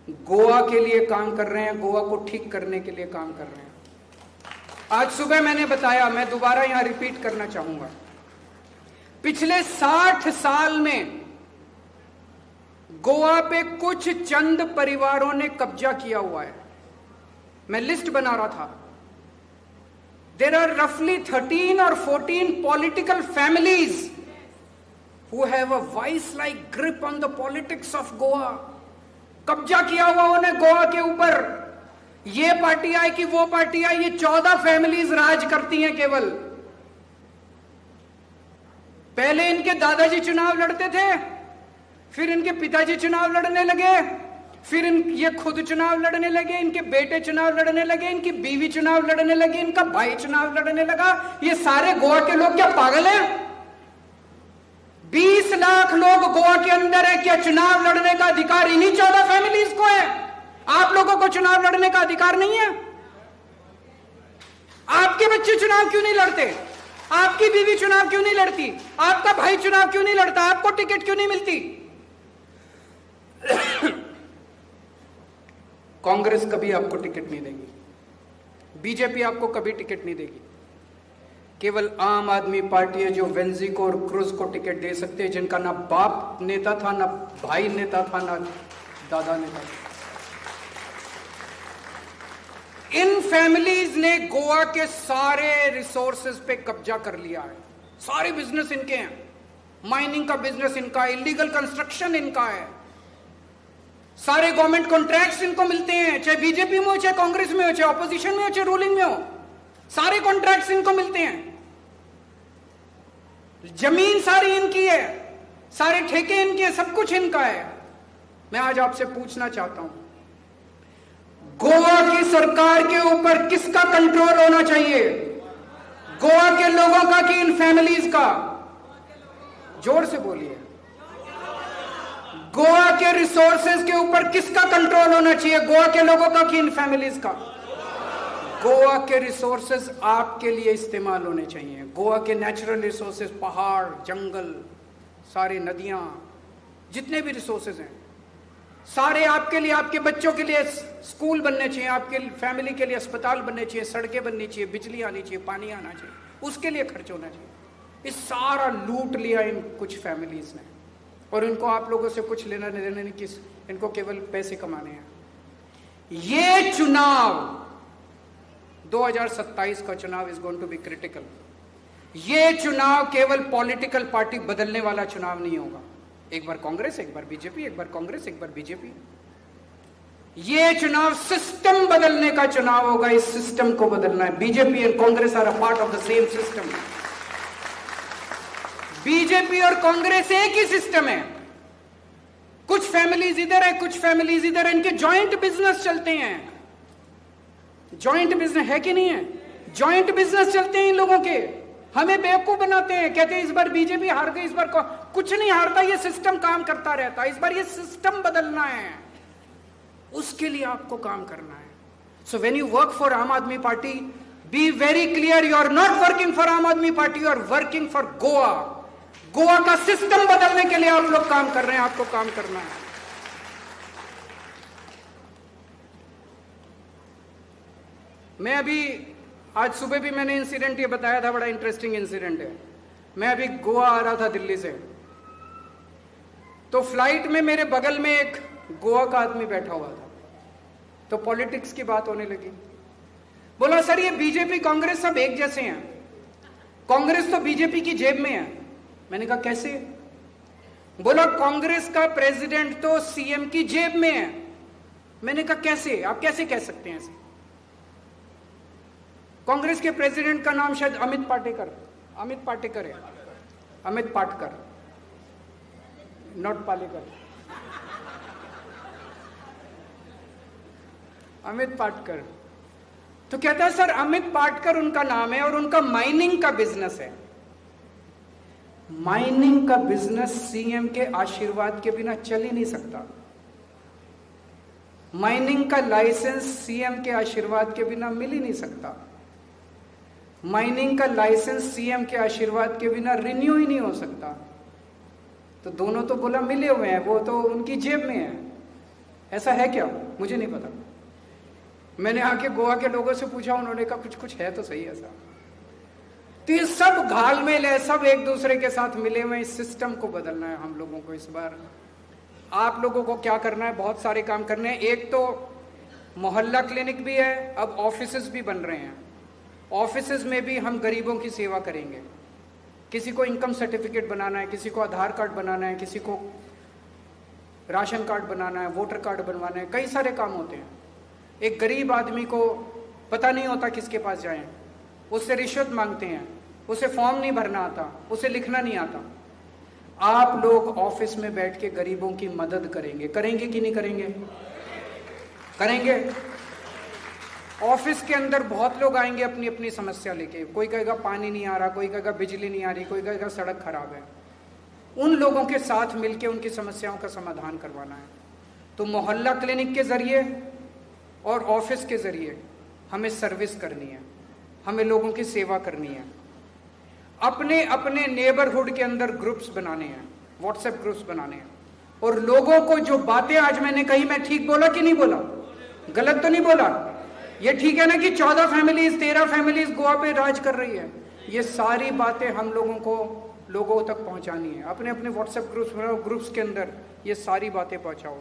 गोवा के लिए काम कर रहे हैं, गोवा को ठीक करने के लिए काम कर रहे हैं। आज सुबह मैंने बताया, मैं दोबारा यहां रिपीट करना चाहूंगा, पिछले 60 साल में गोवा पे कुछ चंद परिवारों ने कब्जा किया हुआ है। मैं लिस्ट बना रहा था। There are roughly 13 or 14 political families who have a vice-like grip on the politics of Goa. कब्जा किया हुआ उन्हें गोवा के ऊपर। ये पार्टी आई कि वो पार्टी आई, ये 14 फैमिलीज राज करती हैं केवल। पहले इनके दादाजी चुनाव लड़ते थे, फिर इनके पिताजी चुनाव लड़ने लगे, फिर ये खुद चुनाव लड़ने लगे, इनके बेटे चुनाव लड़ने लगे, इनकी बीवी चुनाव लड़ने लगी, इनका भाई चुनाव लड़ने लगा। ये सारे गोवा के लोग क्या पागल हैं? 20 लाख लोग गोवा के अंदर है, क्या चुनाव लड़ने का अधिकार इन्हीं 14 फैमिलीज को है? आप लोगों को चुनाव लड़ने का अधिकार नहीं है? आपके बच्चे चुनाव क्यों नहीं लड़ते? आपकी बीवी चुनाव क्यों नहीं लड़ती? आपका भाई चुनाव क्यों नहीं लड़ता? आपको टिकट क्यों नहीं मिलती? कांग्रेस कभी आपको टिकट नहीं देगी, बीजेपी आपको कभी टिकट नहीं देगी। केवल आम आदमी पार्टी है जो वेंजी को और क्रूज को टिकट दे सकते हैं, जिनका ना बाप नेता था, ना भाई नेता था, ना दादा नेता था। इन फैमिलीज ने गोवा के सारे रिसोर्सेज पे कब्जा कर लिया है। सारे बिजनेस इनके हैं, माइनिंग का बिजनेस इनका है, इलीगल कंस्ट्रक्शन इनका है, सारे गवर्नमेंट कॉन्ट्रैक्ट्स इनको मिलते हैं, चाहे बीजेपी में हो, चाहे कांग्रेस में हो, चाहे ऑपोजिशन में हो, चाहे रूलिंग में हो, सारे कॉन्ट्रैक्ट्स इनको मिलते हैं। जमीन सारी इनकी है, सारे ठेके इनके हैं, सब कुछ इनका है। मैं आज आपसे पूछना चाहता हूं, गोवा की सरकार के ऊपर किसका कंट्रोल होना चाहिए? गोवा के लोगों का कि इन फैमिलीज का? जोर से बोलिए। गोवा के रिसोर्सेज के ऊपर किसका कंट्रोल होना चाहिए? गोवा के लोगों का कि इन फैमिलीज का? गोवा के रिसोर्सेज आपके लिए इस्तेमाल होने चाहिए। गोवा के नेचुरल रिसोर्सेज, पहाड़, जंगल, सारी नदियां, जितने भी रिसोर्सेज हैं, सारे आपके लिए, आपके बच्चों के लिए स्कूल बनने चाहिए, आपके फैमिली के लिए अस्पताल बनने चाहिए, सड़कें बननी चाहिए, बिजली आनी चाहिए, पानी आना चाहिए, उसके लिए खर्च होना चाहिए। इस सारा लूट लिया इन कुछ फैमिलीज ने, और इनको आप लोगों से कुछ लेना देना नहीं, किस इनको केवल पैसे कमाने हैं। ये चुनाव 2027 का चुनाव is going to be critical. ये चुनाव केवल पॉलिटिकल पार्टी बदलने वाला चुनाव नहीं होगा, एक बार कांग्रेस, एक बार बीजेपी, एक बार कांग्रेस, एक बार बीजेपी। ये चुनाव सिस्टम बदलने का चुनाव होगा। इस सिस्टम को बदलना है। बीजेपी और Congress are a part of the same system. BJP और कांग्रेस एक ही सिस्टम है। कुछ फैमिलीज इधर है, कुछ फैमिलीज इधर है, इनके जॉइंट बिजनेस चलते हैं। जॉइंट बिजनेस है कि नहीं है? जॉइंट बिजनेस चलते हैं इन लोगों के। हमें बेवकूफ बनाते हैं, कहते हैं इस बार बीजेपी हार गई, इस बार कुछ नहीं हारता, ये सिस्टम काम करता रहता है। इस बार ये सिस्टम बदलना है, उसके लिए आपको काम करना है। So when you work for Aam Aadmi Party, be very clear, you are not working for Aam Aadmi Party, you are working for Goa. Goa का सिस्टम बदलने के लिए आप लोग काम कर रहे हैं, आपको काम करना है। मैं अभी आज सुबह भी मैंने इंसिडेंट ये बताया था, बड़ा इंटरेस्टिंग इंसिडेंट है। मैं अभी गोवा आ रहा था दिल्ली से, तो फ्लाइट में मेरे बगल में एक गोवा का आदमी बैठा हुआ था, तो पॉलिटिक्स की बात होने लगी। बोला सर ये बीजेपी कांग्रेस सब एक जैसे हैं, कांग्रेस तो बीजेपी की जेब में है। मैंने कहा कैसे? बोला कांग्रेस का प्रेसिडेंट तो सीएम की जेब में है। मैंने कहा कैसे? आप कैसे कह सकते हैं ऐसे? कांग्रेस के प्रेसिडेंट का नाम शायद अमित पाटेकर है, अमित पाटकर, नॉट पालेकर, अमित पाटकर। तो कहता है सर अमित पाटकर उनका नाम है और उनका माइनिंग का बिजनेस है। माइनिंग का बिजनेस सीएम के आशीर्वाद के बिना चल ही नहीं सकता। माइनिंग का लाइसेंस सीएम के आशीर्वाद के बिना मिल ही नहीं सकता। माइनिंग का लाइसेंस सीएम के आशीर्वाद के बिना रिन्यू ही नहीं हो सकता। तो दोनों तो बोला मिले हुए हैं, वो तो उनकी जेब में है। ऐसा है क्या? मुझे नहीं पता। मैंने आके गोवा के लोगों से पूछा, उन्होंने कहा कुछ कुछ है तो सही ऐसा। तो ये सब घालमेल है, सब एक दूसरे के साथ मिले हुए। इस सिस्टम को बदलना है हम लोगों को। इस बार आप लोगों को क्या करना है? बहुत सारे काम करने हैं। एक तो मोहल्ला क्लिनिक भी है, अब ऑफिसेज भी बन रहे हैं। ऑफिसेज में भी हम गरीबों की सेवा करेंगे। किसी को इनकम सर्टिफिकेट बनाना है, किसी को आधार कार्ड बनाना है, किसी को राशन कार्ड बनाना है, वोटर कार्ड बनवाना है, कई सारे काम होते हैं। एक गरीब आदमी को पता नहीं होता किसके पास जाएं, उससे रिश्वत मांगते हैं, उसे फॉर्म नहीं भरना आता, उसे लिखना नहीं आता। आप लोग ऑफिस में बैठ के गरीबों की मदद करेंगे। करेंगे कि नहीं करेंगे? करेंगे। ऑफिस के अंदर बहुत लोग आएंगे अपनी अपनी समस्या लेके। कोई कहेगा पानी नहीं आ रहा, कोई कहेगा बिजली नहीं आ रही, कोई कहेगा सड़क खराब है। उन लोगों के साथ मिलके उनकी समस्याओं का समाधान करवाना है। तो मोहल्ला क्लिनिक के जरिए और ऑफिस के जरिए हमें सर्विस करनी है, हमें लोगों की सेवा करनी है। अपने अपने नेबरहुड के अंदर ग्रुप्स बनाने हैं, व्हाट्सएप ग्रुप्स बनाने हैं, और लोगों को जो बातें आज मैंने कही, मैं ठीक बोला कि नहीं बोला? गलत तो नहीं बोला? ये ठीक है ना कि 14 फैमिलीज 13 फैमिलीज गोवा पे राज कर रही है? ये सारी बातें हम लोगों को लोगों तक पहुंचानी है। अपने अपने व्हाट्सएप ग्रुप्स बनाओ, ग्रुप्स के अंदर ये सारी बातें पहुंचाओ।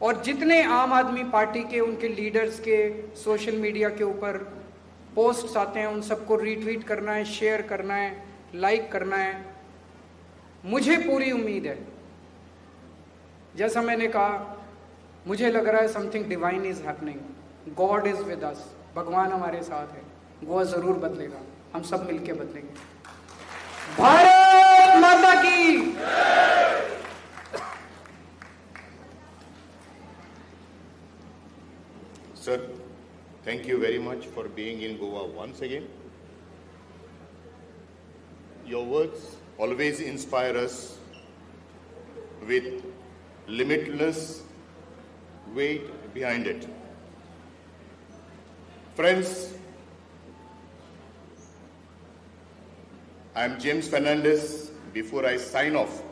और जितने आम आदमी पार्टी के उनके लीडर्स के सोशल मीडिया के ऊपर पोस्ट्स आते हैं उन सबको रीट्वीट करना है, शेयर करना है, लाइक करना है। मुझे पूरी उम्मीद है, जैसा मैंने कहा, मुझे लग रहा है something divine is happening, God is with us, भगवान हमारे साथ है, गोवा जरूर बदलेगा, हम सब मिलके बदलेंगे। भारत माता की। Sir, thank you very much for being in Goa once again. Your words always inspire us with limitless weight behind it. Friends, I am James Fernandez. Before I sign off,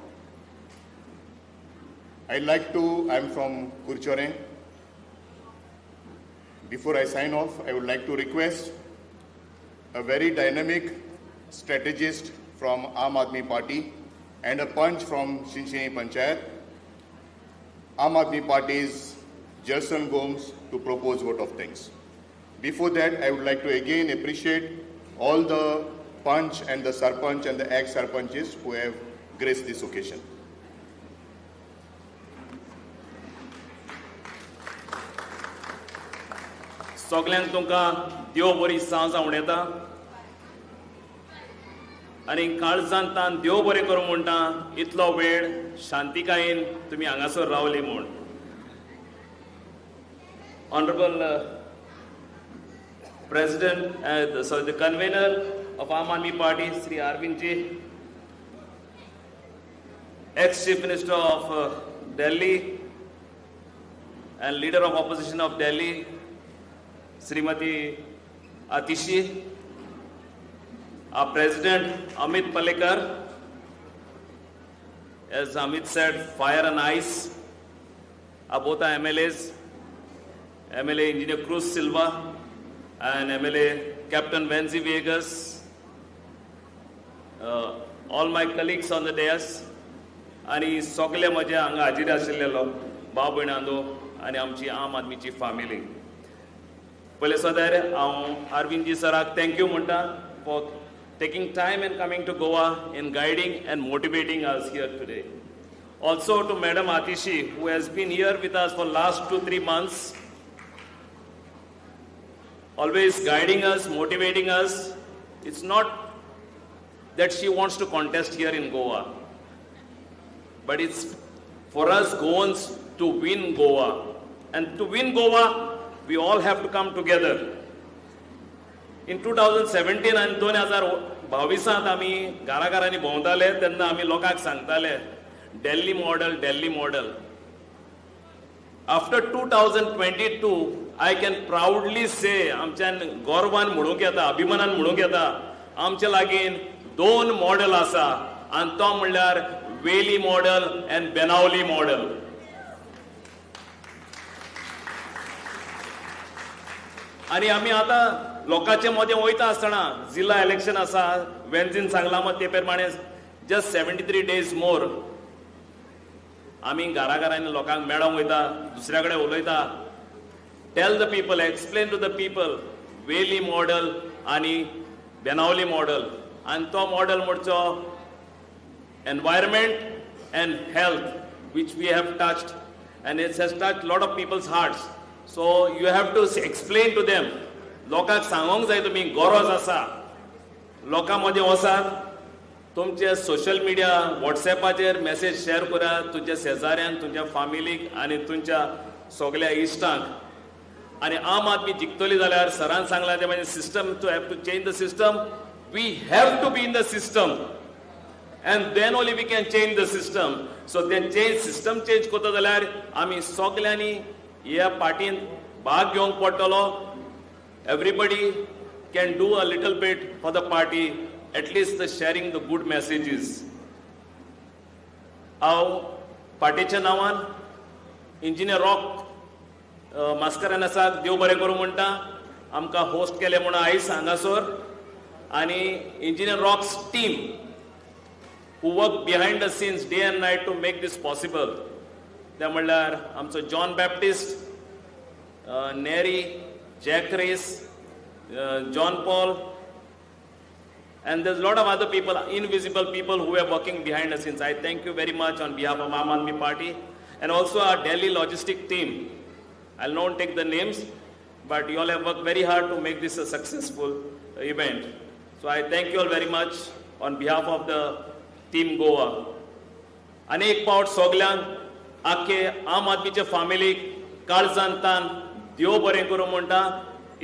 I'm from Kurchore. Before I sign off, I would like to request a very dynamic strategist from Aam Aadmi Party and a punch from Shinchini Panchayat, Aam Aadmi Party's Jerson Gomes, to propose vote of thanks. Before that, I would like to again appreciate all the punch and the sarpanch and the ex-sarpanches who have graced this occasion. सगल्यांक तुमकां देव बरी सांज आवडेता आनी काळजांतान देव बरें करूं म्हणटा इतलो वेळ शांतिकायेन तुमी हांगासर रावली म्हूण. Honourable president the convener of Aam Aadmi Party Shri Arvind ji, ex Chief Minister of Delhi and Leader of Opposition of Delhi, Srimati Atishi, our President Amit Palekar, as Amit said, fire and ice, our both our MLAs, MLA Engineer Cruz Silva and MLA Captain Venzi Vegas, all my colleagues on the dais, आणि सगळे म्हजे हांगा हाजीर आशिल्लेलो भाव भयणांदो आनी आमची आम आदमीची family. पयले सदार हांव अरविंदजी सराक थँक्यू म्हणटा for taking time and coming to Goa in guiding and motivating us here today. Also to madam Atishi who has been here with us for last 2-3 months, always guiding us, motivating us. It's not that she wants to contest here in Goa, but it's for us Goans to win Goa. And to win Goa, we all have to come together. In 2017 and 2022 आमी घराघरांनी भोंवताले तेन्ना आमी लोकांक सांगताले Delhi model, Delhi model. After 2022, I can proudly say, आमच्यान गौरवान म्हणूंक येता, अभिमानान म्हणूंक येता, आमच्या लागीं 2 मॉडेल आसा आनी तो म्हणल्यार वेली मॉडेल and बेनावली मॉडेल. आणि आमी आतां लोकांचे मदें वयता आसतना जिल्हा इलेक्शन आसा, वेन्झीन सांगला मत ते प्रमाणे जस्ट 73 days मोर आमी घराघरांनी लोकांक मेळोंक वयता, दुसऱ्या कडेन उलयता, tell the people, explain to the people Velim model आनी बेनावली मॉडेल. आनी तो मॉडेल म्हणचो environment and health, which we have touched, and it has touched a lot of people's hearts. So you have to explain to them. लोकांक सांगोंक जाय तुमी गरज आसा, लोकां मदें वचात, तुमचे सोशल मिडिया व्हॉट्सएपाचेर मेसेज शेअर करात तुमच्या शेजाऱ्यांक, तुमच्या फॅमिलीक आनी तुमच्या सगळ्या इश्टांक. आनी आम आदमी जिखतली जाल्यार सरान सांगला ते म्हणजे system to have to change the system. We have to be in the system. And then only we can change the system. So then system change करता जाल्यार आमी सगळ्यांनी ह्या पार्टीन भाग घेवंक पडटलो. Everybody can do a little bit for the party, at least the sharing the good messages. हांव पार्टीच्या नांवान इंजिनियर रॉक मास्करान आसाक देव बरें करूं म्हणटा. आमकां होस्ट केले म्हणून आयज हांगासर, आनी engineer rocks team who work behind the scenes day and night to make this possible. ते म्हणल्यार आमचो John Baptist, Neri, Jack Reis, John Paul, and there's a lot of other people, invisible people who are working behind the scenes. I thank you very much on behalf of Aam Aadmi Party and also our Delhi logistic team. I'll not take the names, but you all have worked very hard to make this a successful event. So I thank you all very much on behalf of the team Goa. अनेक पावट सगल्यांक आख्खे आम आदमीच्या फॅमिलीक काळजांतान देव बरें करूं म्हणटा.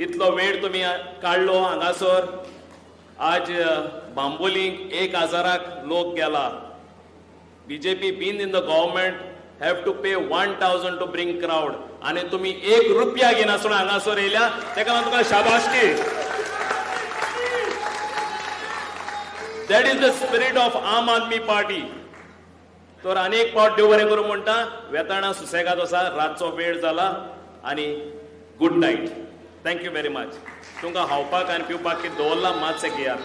इतलो वेळ तुम्ही काढलो हांगासर. आज बांबोलीक 1000 लोक गेला. BJP been in the government have to pay 1000 to bring crowd आणि तुम्ही 1 रुपया घेनासतना हांगासर येयल्या, तेका लागून तुका शाबासकी. That is the spirit of Aam Aadmi party. तर अनेक पावट देव बरें करूं म्हणटा. वेताळां सुसेगाद आसा, रातचो वेळ जाला आणि good night. Thank you very much. तुमकां खावपाक आनी पिवपाक कितें दवरलां मातशें घेयात.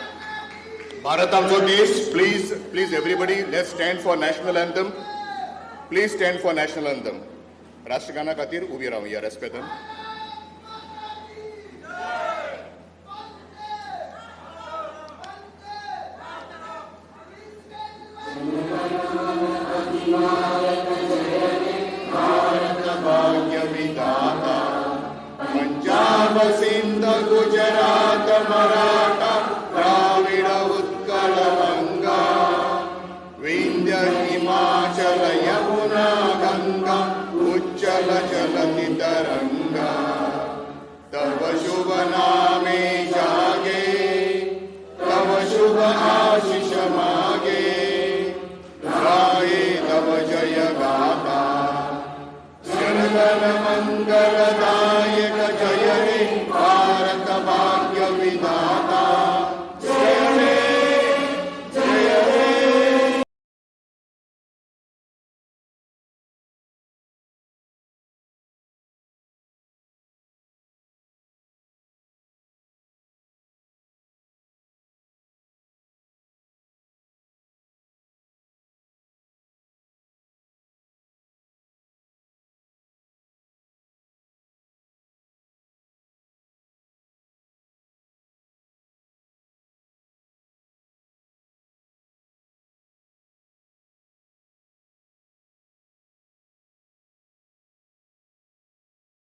भारत आमचो देश. Please everybody let's stand for national anthem. Please stand for national anthem. राष्ट्रगाना खातीर उबी रावया रेस्पेदान. पंजाब सिंध गुजरात मराठा द्राविड उत्कल गंगा विंध्य हिमाचल यमुना गंगा उच्चल चलति तरंगा तव शुभ नामे जागे तव शुभ आशीष मा